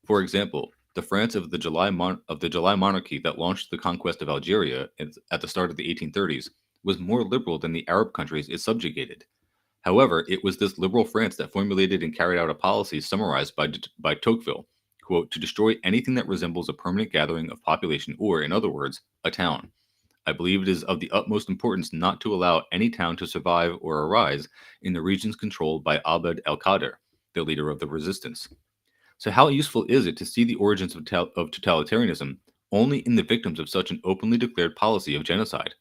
For example, the France of the July monarchy that launched the conquest of Algeria at the start of the 1830s was more liberal than the Arab countries it subjugated. However, it was this liberal France that formulated and carried out a policy summarized by Tocqueville, quote, to destroy anything that resembles a permanent gathering of population or, in other words, a town. I believe it is of the utmost importance not to allow any town to survive or arise in the regions controlled by Abd el-Qadir, the leader of the resistance. So how useful is it to see the origins of totalitarianism only in the victims of such an openly declared policy of genocide?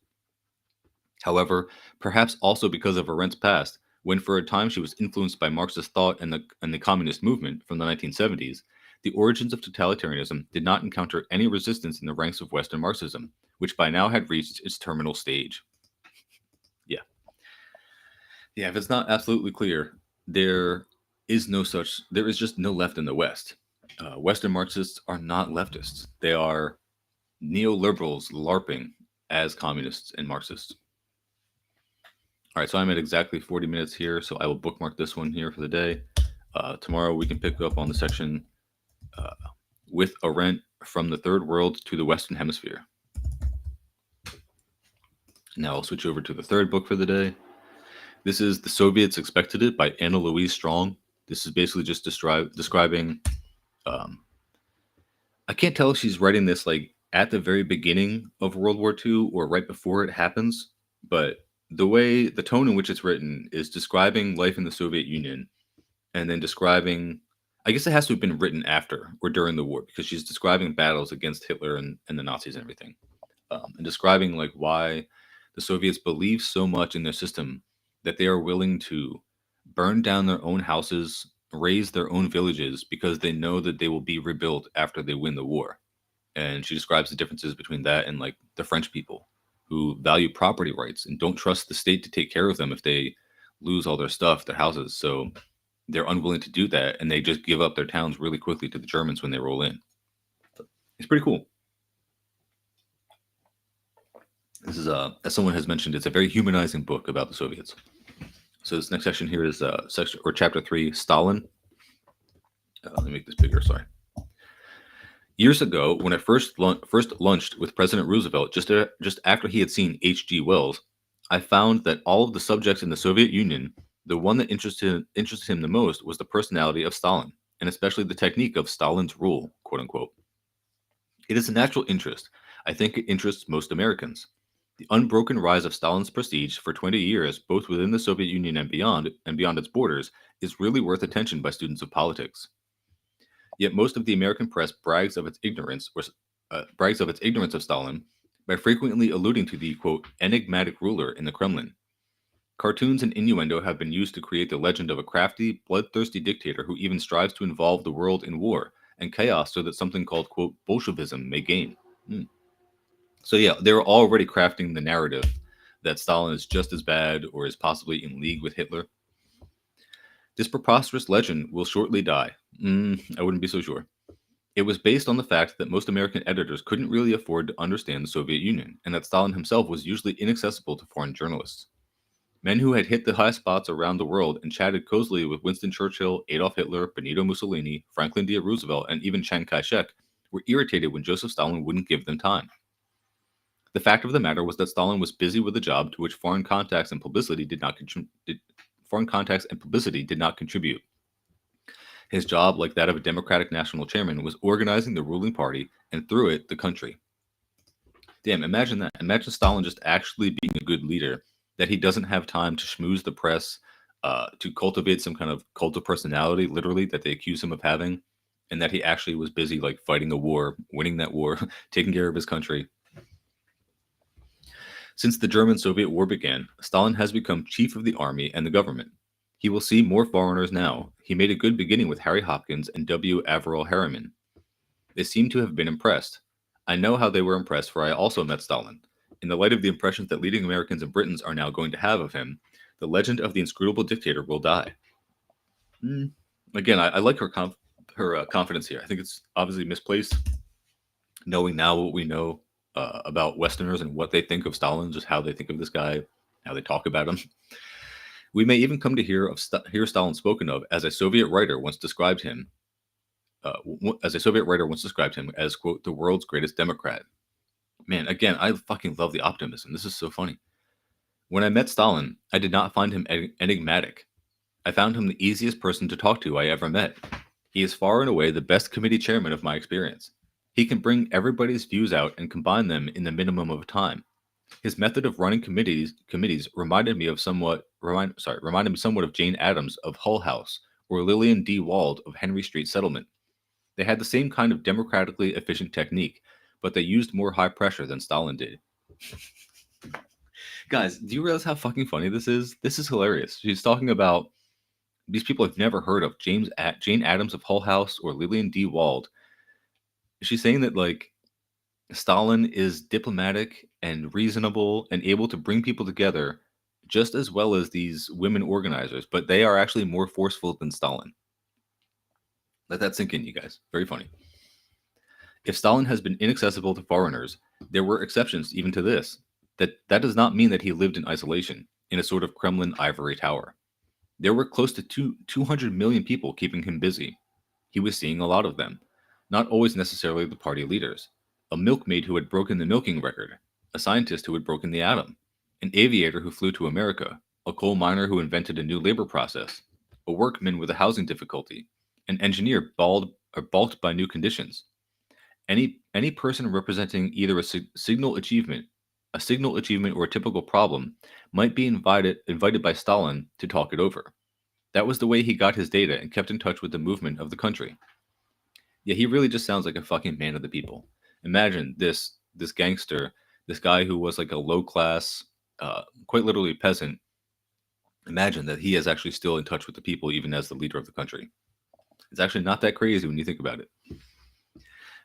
However, perhaps also because of Arendt's past, when for a time she was influenced by Marxist thought and the communist movement from the 1970s, the origins of totalitarianism did not encounter any resistance in the ranks of Western Marxism, which by now had reached its terminal stage. Yeah, if it's not absolutely clear, there is just no left in the West. Western Marxists are not leftists. They are neoliberals LARPing as communists and Marxists. All right, so I'm at exactly 40 minutes here, so I will bookmark this one here for the day. Tomorrow we can pick up on the section with a rent from the third world to the Western Hemisphere. Now I'll switch over to the third book for the day. This is The Soviets Expected It by Louise Strong. This is basically just describing. I can't tell if she's writing this like at the very beginning of World War II or right before it happens, but the tone in which it's written is describing life in the Soviet Union and then describing. I guess it has to have been written after or during the war because she's describing battles against Hitler and the Nazis and everything, and describing like why the Soviets believe so much in their system that they are willing to burn down their own houses, raise their own villages because they know that they will be rebuilt after they win the war. And she describes the differences between that and like the French people who value property rights and don't trust the state to take care of them if they lose all their stuff, their houses. So they're unwilling to do that and they just give up their towns really quickly to the Germans when they roll in. It's pretty cool. This is, as someone has mentioned, it's a very humanizing book about the Soviets. So this next section here is chapter 3, Stalin. Let me make this bigger. Sorry. Years ago, when I first lunched with President Roosevelt, just after he had seen H.G. Wells, I found that all of the subjects in the Soviet Union, the one that interested him the most was the personality of Stalin, and especially the technique of Stalin's rule, quote unquote. It is a natural interest. I think it interests most Americans. The unbroken rise of Stalin's prestige for 20 years, both within the Soviet Union and beyond its borders, is really worth attention by students of politics. Yet most of the American press brags of its ignorance of Stalin by frequently alluding to the, quote, enigmatic ruler in the Kremlin. Cartoons and innuendo have been used to create the legend of a crafty, bloodthirsty dictator who even strives to involve the world in war and chaos so that something called, quote, Bolshevism may gain. So yeah, they were already crafting the narrative that Stalin is just as bad or is possibly in league with Hitler. This preposterous legend will shortly die. I wouldn't be so sure. It was based on the fact that most American editors couldn't really afford to understand the Soviet Union, and that Stalin himself was usually inaccessible to foreign journalists. Men who had hit the high spots around the world and chatted cozily with Winston Churchill, Adolf Hitler, Benito Mussolini, Franklin D. Roosevelt, and even Chiang Kai-shek were irritated when Joseph Stalin wouldn't give them time. The fact of the matter was that Stalin was busy with a job to which foreign contacts and publicity did not contribute. His job, like that of a Democratic national chairman, was organizing the ruling party and through it, the country. Damn, imagine that. Imagine Stalin just actually being a good leader, that he doesn't have time to schmooze the press, to cultivate some kind of cult of personality, literally, that they accuse him of having, and that he actually was busy like fighting a war, winning that war, taking care of his country. Since the German-Soviet War began, Stalin has become chief of the army and the government. He will see more foreigners now. He made a good beginning with Harry Hopkins and W. Averell Harriman. They seem to have been impressed. I know how they were impressed, for I also met Stalin. In the light of the impressions that leading Americans and Britons are now going to have of him, the legend of the inscrutable dictator will die. Again, I like her confidence here. I think it's obviously misplaced, knowing now what we know about Westerners and what they think of Stalin, just how they think of this guy, how they talk about him. We may even come to hear Stalin spoken of as a Soviet writer once described him as, quote, the world's greatest Democrat. Man, again, I fucking love the optimism. This is so funny. When I met Stalin, I did not find him enigmatic. I found him the easiest person to talk to I ever met. He is far and away the best committee chairman of my experience. He can bring everybody's views out and combine them in the minimum of time. His method of running committees reminded me somewhat of Jane Addams of Hull House or Lillian D. Wald of Henry Street Settlement. They had the same kind of democratically efficient technique, but they used more high pressure than Stalin did. Guys, do you realize how fucking funny this is? This is hilarious. She's talking about these people I've never heard of, Jane Addams of Hull House or Lillian D. Wald. She's saying that like Stalin is diplomatic and reasonable and able to bring people together just as well as these women organizers, but they are actually more forceful than Stalin. Let that sink in, you guys. Very funny. If Stalin has been inaccessible to foreigners, there were exceptions even to this. That does not mean that he lived in isolation. in a sort of Kremlin ivory tower. There were close to 200 million people keeping him busy. He was seeing a lot of them, not always necessarily the party leaders. A milkmaid who had broken the milking record, a scientist who had broken the atom, an aviator who flew to America, a coal miner who invented a new labor process, a workman with a housing difficulty, an engineer balked by new conditions. Any person representing either a signal achievement or a typical problem, might be invited by Stalin to talk it over. That was the way he got his data and kept in touch with the movement of the country. Yeah, he really just sounds like a fucking man of the people. Imagine this gangster, this guy who was like a low class, quite literally peasant. Imagine that he is actually still in touch with the people, even as the leader of the country. It's actually not that crazy when you think about it.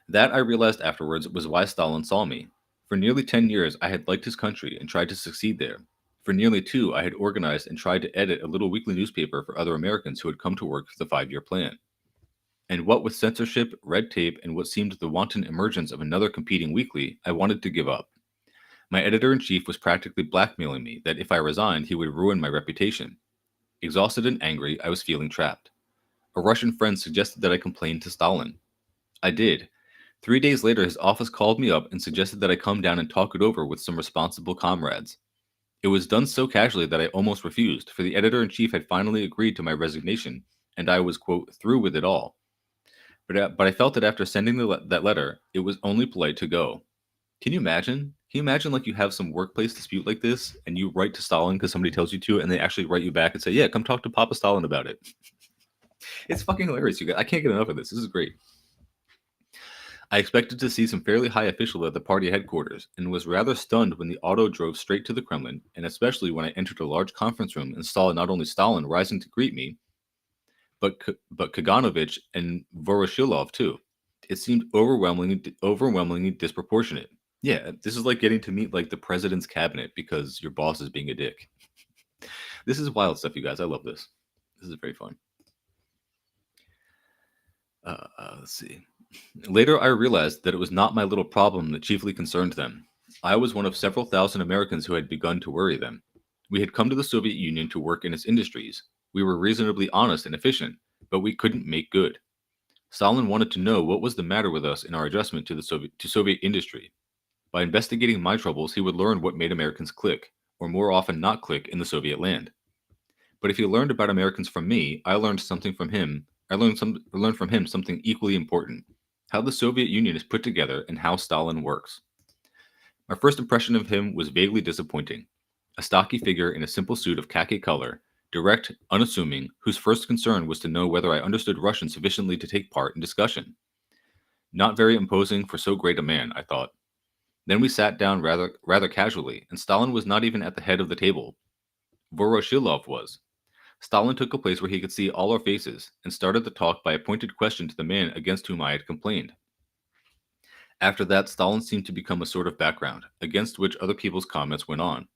That, I realized afterwards, was why Stalin saw me. For nearly 10 years, I had liked his country and tried to succeed there. For nearly 2, I had organized and tried to edit a little weekly newspaper for other Americans who had come to work for the 5-year plan. And what with censorship, red tape, and what seemed the wanton emergence of another competing weekly, I wanted to give up. My editor-in-chief was practically blackmailing me that if I resigned, he would ruin my reputation. Exhausted and angry, I was feeling trapped. A Russian friend suggested that I complain to Stalin. I did. 3 days later, his office called me up and suggested that I come down and talk it over with some responsible comrades. It was done so casually that I almost refused, for the editor-in-chief had finally agreed to my resignation, and I was, quote, through with it all. But I felt that after sending that letter, it was only polite to go. Can you imagine? Can you imagine like you have some workplace dispute like this, and you write to Stalin because somebody tells you to, and they actually write you back and say, yeah, come talk to Papa Stalin about it. It's fucking hilarious, you guys. I can't get enough of this. This is great. I expected to see some fairly high official at the party headquarters, and was rather stunned when the auto drove straight to the Kremlin, and especially when I entered a large conference room and saw not only Stalin rising to greet me, but Kaganovich and Voroshilov too. It seemed overwhelmingly disproportionate. Yeah, this is like getting to meet like the president's cabinet because your boss is being a dick. This is wild stuff, you guys. I love this. This is very fun. Let's see. Later, I realized that it was not my little problem that chiefly concerned them. I was one of several thousand Americans who had begun to worry them. We had come to the Soviet Union to work in its industries. We were reasonably honest and efficient, but we couldn't make good. Stalin wanted to know what was the matter with us in our adjustment to Soviet industry. By investigating my troubles, he would learn what made Americans click, or more often not click, in the Soviet land. But if he learned about Americans from me, I learned something from him. I learned from him something equally important: how the Soviet Union is put together and how Stalin works. My first impression of him was vaguely disappointing. A stocky figure in a simple suit of khaki color, direct, unassuming, whose first concern was to know whether I understood Russian sufficiently to take part in discussion. Not very imposing for so great a man, I thought. Then we sat down rather casually, and Stalin was not even at the head of the table. Voroshilov was. Stalin took a place where he could see all our faces, and started the talk by a pointed question to the man against whom I had complained. After that, Stalin seemed to become a sort of background, against which other people's comments went on.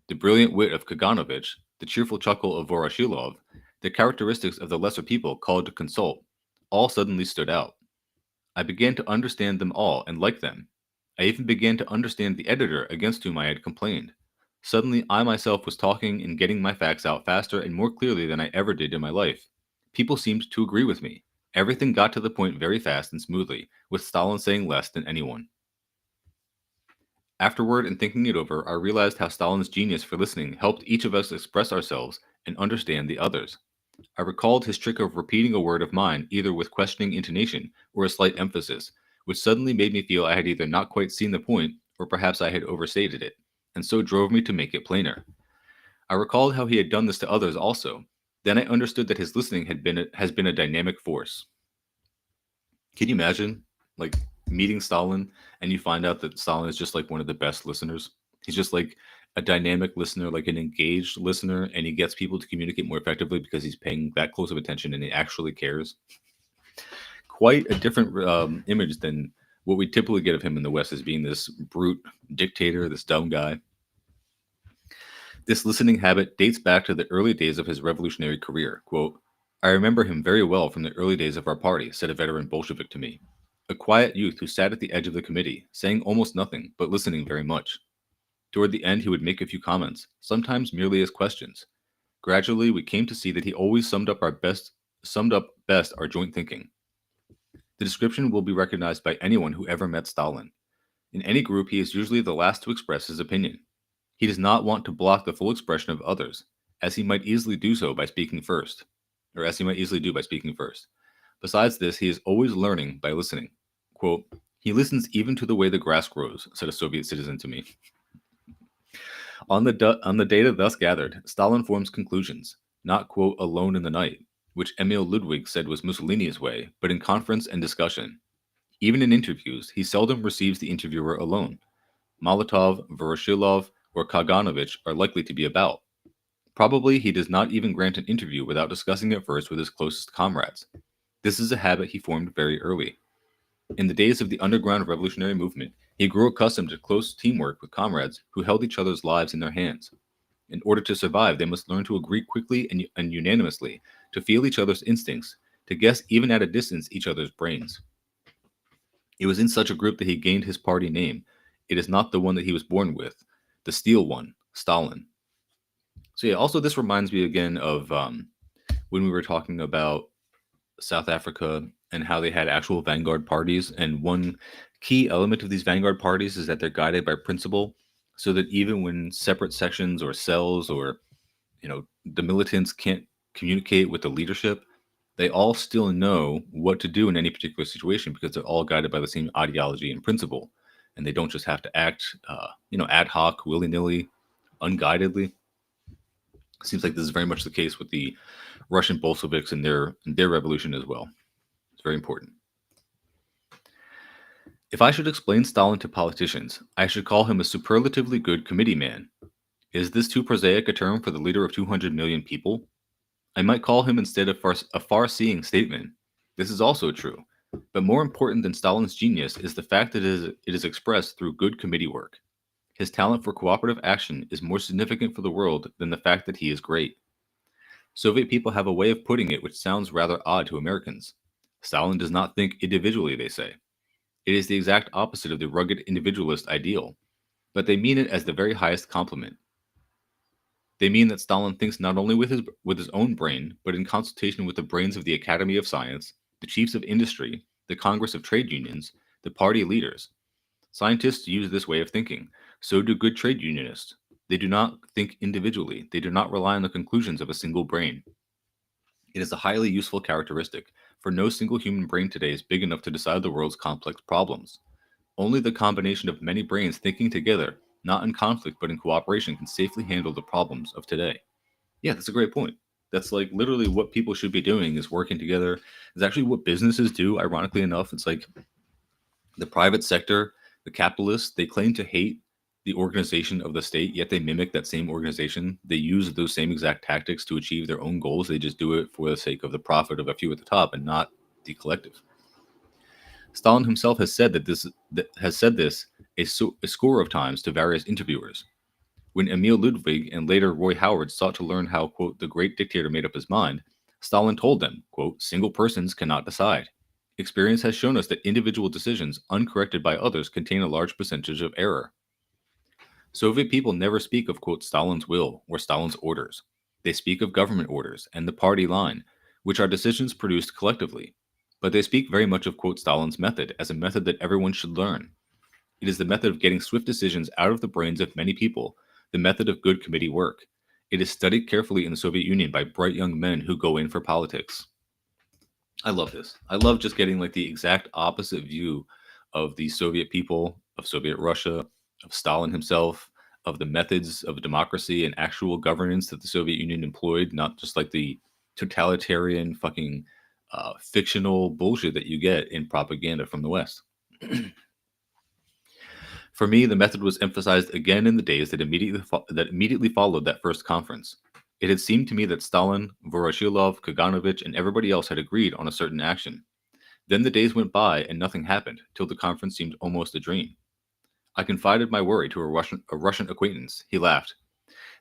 The brilliant wit of Kaganovich, the cheerful chuckle of Voroshilov, the characteristics of the lesser people called to consult, all suddenly stood out. I began to understand them all and like them. I even began to understand the editor against whom I had complained. Suddenly, I myself was talking and getting my facts out faster and more clearly than I ever did in my life. People seemed to agree with me. Everything got to the point very fast and smoothly, with Stalin saying less than anyone. Afterward, in thinking it over, I realized how Stalin's genius for listening helped each of us express ourselves and understand the others. I recalled his trick of repeating a word of mine, either with questioning intonation or a slight emphasis, which suddenly made me feel I had either not quite seen the point, or perhaps I had overstated it, and so drove me to make it plainer. I recalled how he had done this to others also. Then I understood that his listening has been a dynamic force. Can you imagine, like, meeting Stalin and you find out that Stalin is just like one of the best listeners? He's just like a dynamic listener, like an engaged listener, and he gets people to communicate more effectively because he's paying that close of attention and he actually cares. Quite a different image than what we typically get of him in the West, as being this brute dictator, this dumb guy. This listening habit dates back to the early days of his revolutionary career. Quote, I remember him very well from the early days of our party, said a veteran Bolshevik to me. A quiet youth who sat at the edge of the committee, saying almost nothing, but listening very much. Toward the end, he would make a few comments, sometimes merely as questions. Gradually, we came to see that he always summed up best our joint thinking. The description will be recognized by anyone who ever met Stalin. In any group, he is usually the last to express his opinion. He does not want to block the full expression of others, as he might easily do by speaking first. Besides this, he is always learning by listening. Quote, he listens even to the way the grass grows, said a Soviet citizen to me. On the data thus gathered, Stalin forms conclusions, not, quote, alone in the night, which Emil Ludwig said was Mussolini's way, but in conference and discussion. Even in interviews, he seldom receives the interviewer alone. Molotov, Voroshilov, or Kaganovich are likely to be about. Probably he does not even grant an interview without discussing it first with his closest comrades. This is a habit he formed very early. In the days of the underground revolutionary movement, he grew accustomed to close teamwork with comrades who held each other's lives in their hands. In order to survive, they must learn to agree quickly and unanimously, to feel each other's instincts, to guess even at a distance each other's brains. It was in such a group that he gained his party name. It is not the one that he was born with, the steel one, Stalin. So yeah, also this reminds me again of when we were talking about South Africa and how they had actual vanguard parties. And one key element of these vanguard parties is that they're guided by principle, so that even when separate sections or cells or the militants can't communicate with the leadership, they all still know what to do in any particular situation because they're all guided by the same ideology and principle, and they don't just have to act ad hoc, willy-nilly, unguidedly. Seems like this is very much the case with the Russian Bolsheviks and their revolution as well. It's very important. If I should explain Stalin to politicians, I should call him a superlatively good committee man. Is this too prosaic a term for the leader of 200 million people? I might call him instead a far-seeing statesman. This is also true. But more important than Stalin's genius is the fact that it is expressed through good committee work. His talent for cooperative action is more significant for the world than the fact that he is great. Soviet people have a way of putting it which sounds rather odd to Americans. Stalin does not think individually, they say. It is the exact opposite of the rugged individualist ideal, but they mean it as the very highest compliment. They mean that Stalin thinks not only with his own brain, but in consultation with the brains of the Academy of Science, the chiefs of industry, the Congress of Trade Unions, the party leaders. Scientists use this way of thinking. So do good trade unionists. They do not think individually. They do not rely on the conclusions of a single brain. It is a highly useful characteristic, for no single human brain today is big enough to decide the world's complex problems. Only the combination of many brains thinking together, not in conflict but in cooperation, can safely handle the problems of today. Yeah, that's a great point. That's like literally what people should be doing, is working together. It's actually what businesses do, ironically enough. It's like the private sector, the capitalists, they claim to hate the organization of the state, yet they mimic that same organization. They use those same exact tactics to achieve their own goals. They just do it for the sake of the profit of a few at the top and not the collective. Stalin himself has said this a score of times to various interviewers. When Emil Ludwig and later Roy Howard sought to learn how, quote, the great dictator made up his mind, Stalin told them, quote, single persons cannot decide. Experience has shown us that individual decisions, uncorrected by others, contain a large percentage of error. Soviet people never speak of, quote, Stalin's will or Stalin's orders. They speak of government orders and the party line, which are decisions produced collectively. But they speak very much of, quote, Stalin's method as a method that everyone should learn. It is the method of getting swift decisions out of the brains of many people, the method of good committee work. It is studied carefully in the Soviet Union by bright young men who go in for politics. I love this. I love just getting like the exact opposite view of the Soviet people, of Soviet Russia, of Stalin himself, of the methods of democracy and actual governance that the Soviet Union employed, not just like the totalitarian fucking fictional bullshit that you get in propaganda from the West. For me, the method was emphasized again in the days that immediately followed that first conference. It had seemed to me that Stalin, Voroshilov, Kaganovich, and everybody else had agreed on a certain action. Then the days went by and nothing happened, till the conference seemed almost a dream. I confided my worry to a Russian acquaintance. He laughed.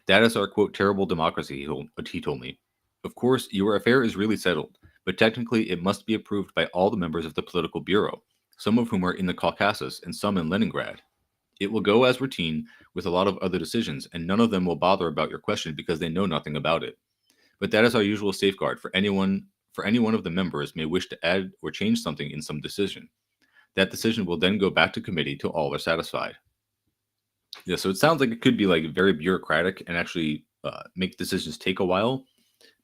That is our, quote, terrible democracy, he told me. Of course, your affair is really settled, but technically it must be approved by all the members of the political bureau, some of whom are in the Caucasus and some in Leningrad. It will go as routine with a lot of other decisions, and none of them will bother about your question because they know nothing about it. But that is our usual safeguard for any one of the members may wish to add or change something in some decision. That decision will then go back to committee till all are satisfied. Yeah, so it sounds like it could be like very bureaucratic and actually make decisions take a while.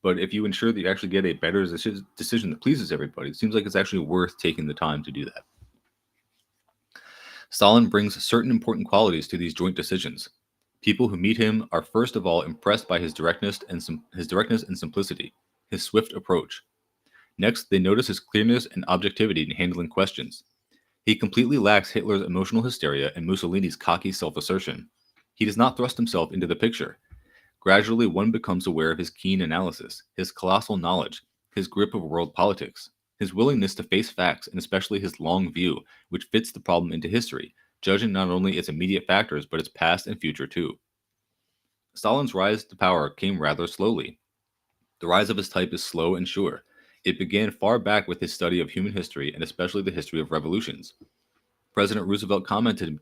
But if you ensure that you actually get a better decision that pleases everybody, it seems like it's actually worth taking the time to do that. Stalin brings certain important qualities to these joint decisions. People who meet him are first of all impressed by his directness and simplicity, his swift approach. Next, they notice his clearness and objectivity in handling questions. He completely lacks Hitler's emotional hysteria and Mussolini's cocky self-assertion. He does not thrust himself into the picture. Gradually, one becomes aware of his keen analysis, his colossal knowledge, his grip of world politics, his willingness to face facts, and especially his long view, which fits the problem into history, judging not only its immediate factors, but its past and future too. Stalin's rise to power came rather slowly. The rise of his type is slow and sure. It began far back with his study of human history and especially the history of revolutions. President Roosevelt commented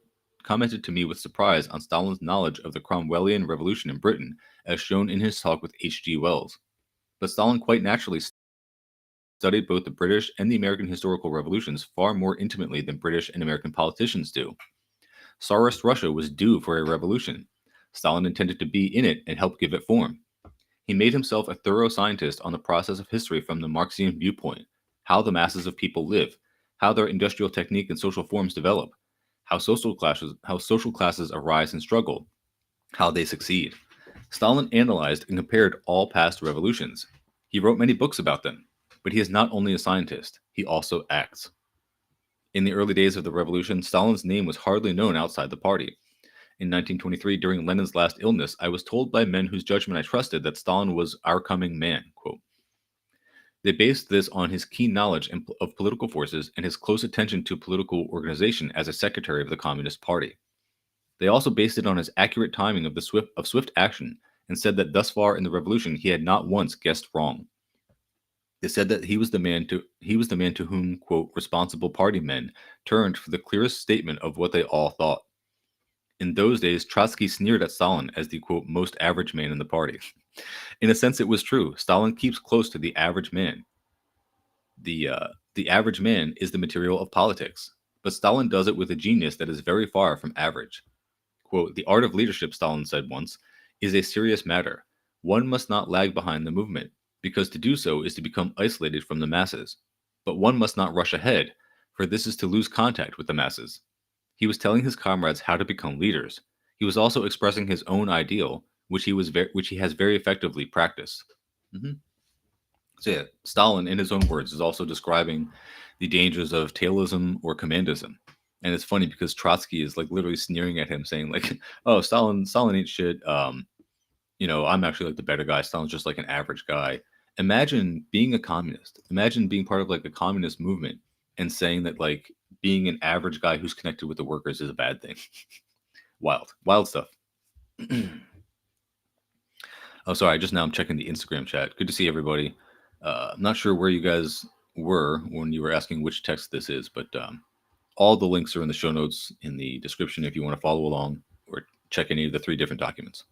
to me with surprise on Stalin's knowledge of the Cromwellian Revolution in Britain, as shown in his talk with H.G. Wells. But Stalin quite naturally studied both the British and the American historical revolutions far more intimately than British and American politicians do. Tsarist Russia was due for a revolution. Stalin intended to be in it and help give it form. He made himself a thorough scientist on the process of history from the Marxian viewpoint, how the masses of people live, how their industrial technique and social forms develop, how social classes arise and struggle, how they succeed. Stalin analyzed and compared all past revolutions. He wrote many books about them, but he is not only a scientist, he also acts. In the early days of the revolution, Stalin's name was hardly known outside the party. In 1923, during Lenin's last illness, I was told by men whose judgment I trusted that Stalin was our coming man. Quote. They based this on his keen knowledge of political forces and his close attention to political organization as a secretary of the Communist Party. They also based it on his accurate timing of swift action and said that thus far in the revolution he had not once guessed wrong. They said that he was the man to whom, quote, responsible party men turned for the clearest statement of what they all thought. In those days, Trotsky sneered at Stalin as the, quote, most average man in the party. In a sense, it was true. Stalin keeps close to the average man. The average man is the material of politics, but Stalin does it with a genius that is very far from average. Quote, the art of leadership, Stalin said once, is a serious matter. One must not lag behind the movement, because to do so is to become isolated from the masses. But one must not rush ahead, for this is to lose contact with the masses. He was telling his comrades how to become leaders. He was also expressing his own ideal, which he has very effectively practiced. Mm-hmm. So yeah, Stalin, in his own words, is also describing the dangers of tailism or commandism. And it's funny because Trotsky is like literally sneering at him, saying like, "Oh, Stalin ain't shit. I'm actually like the better guy. Stalin's just like an average guy." Imagine being a communist. Imagine being part of like a communist movement and saying that like being an average guy who's connected with the workers is a bad thing. Wild stuff. Oh, sorry. Just now I'm checking the Instagram chat. Good to see everybody. I'm not sure where you guys were when you were asking which text this is, but all the links are in the show notes in the description if you want to follow along or check any of the 3 different documents.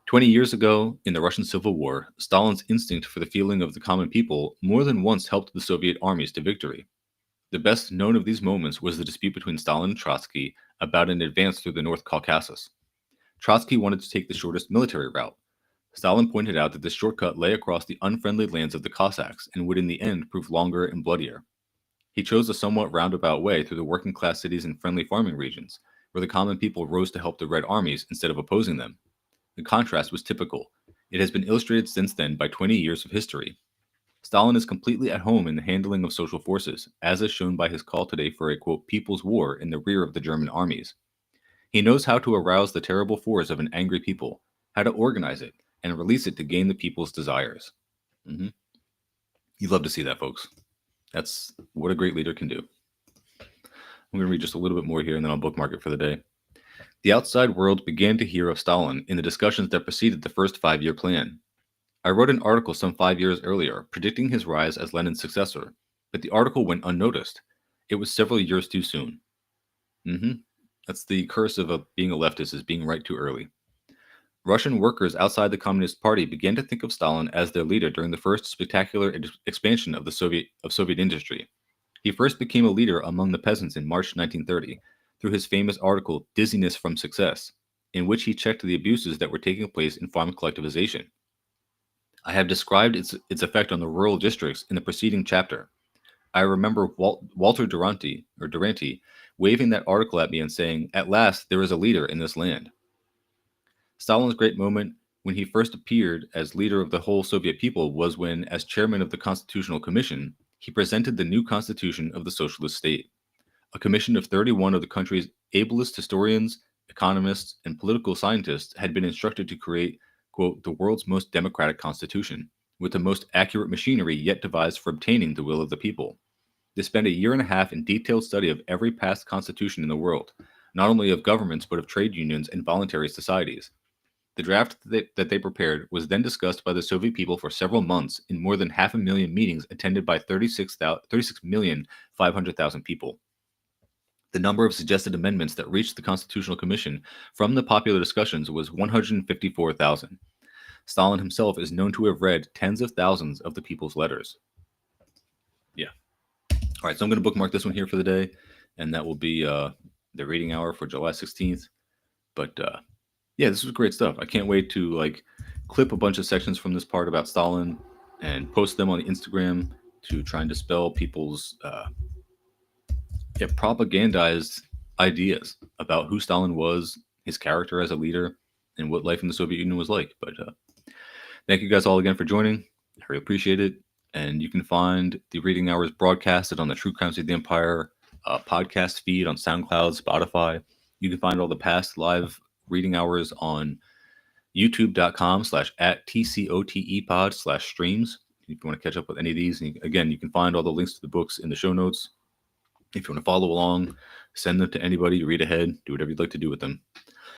20 years ago, in the Russian Civil War, Stalin's instinct for the feeling of the common people more than once helped the Soviet armies to victory. The best known of these moments was the dispute between Stalin and Trotsky about an advance through the North Caucasus. Trotsky wanted to take the shortest military route. Stalin pointed out that this shortcut lay across the unfriendly lands of the Cossacks and would in the end prove longer and bloodier. He chose a somewhat roundabout way through the working-class cities and friendly farming regions, where the common people rose to help the Red armies instead of opposing them. The contrast was typical. It has been illustrated since then by 20 years of history. Stalin is completely at home in the handling of social forces, as is shown by his call today for a, quote, people's war in the rear of the German armies. He knows how to arouse the terrible force of an angry people, how to organize it, and release it to gain the people's desires. Mm-hmm. You'd love to see that, folks. That's what a great leader can do. I'm going to read just a little bit more here, and then I'll bookmark it for the day. The outside world began to hear of Stalin in the discussions that preceded the first 5-year plan. I wrote an article some 5 years earlier, predicting his rise as Lenin's successor, but the article went unnoticed. It was several years too soon. Mm-hmm. That's the curse of being a leftist, is being right too early. Russian workers outside the Communist Party began to think of Stalin as their leader during the first spectacular expansion of the Soviet industry. He first became a leader among the peasants in March 1930 through his famous article Dizziness from Success, in which he checked the abuses that were taking place in farm collectivization. I have described its effect on the rural districts in the preceding chapter. I remember Walter Duranty waving that article at me and saying, "At last, there is a leader in this land." Stalin's great moment when he first appeared as leader of the whole Soviet people was when, as chairman of the Constitutional Commission, he presented the new constitution of the socialist state. A commission of 31 of the country's ablest historians, economists, and political scientists had been instructed to create, quote, the world's most democratic constitution, with the most accurate machinery yet devised for obtaining the will of the people. They spent a year and a half in detailed study of every past constitution in the world, not only of governments but of trade unions and voluntary societies. The draft that they prepared was then discussed by the Soviet people for several months in more than 500,000 meetings attended by 36,500,000 people. The number of suggested amendments that reached the Constitutional Commission from the popular discussions was 154,000. Stalin himself is known to have read tens of thousands of the people's letters. Yeah. All right, so I'm going to bookmark this one here for the day, and that will be the reading hour for July 16th. But yeah, this was great stuff. I can't wait to clip a bunch of sections from this part about Stalin and post them on Instagram to try and dispel people's propagandized ideas about who Stalin was, his character as a leader, and what life in the Soviet Union was like. But thank you guys all again for joining. I really appreciate it. And you can find the reading hours broadcasted on the True Crimes of the Empire podcast feed on SoundCloud, Spotify. You can find all the past live reading hours on youtube.com/@tcotepod/streams. If you want to catch up with any of these, and again, you can find all the links to the books in the show notes. If you want to follow along, send them to anybody, read ahead, do whatever you'd like to do with them.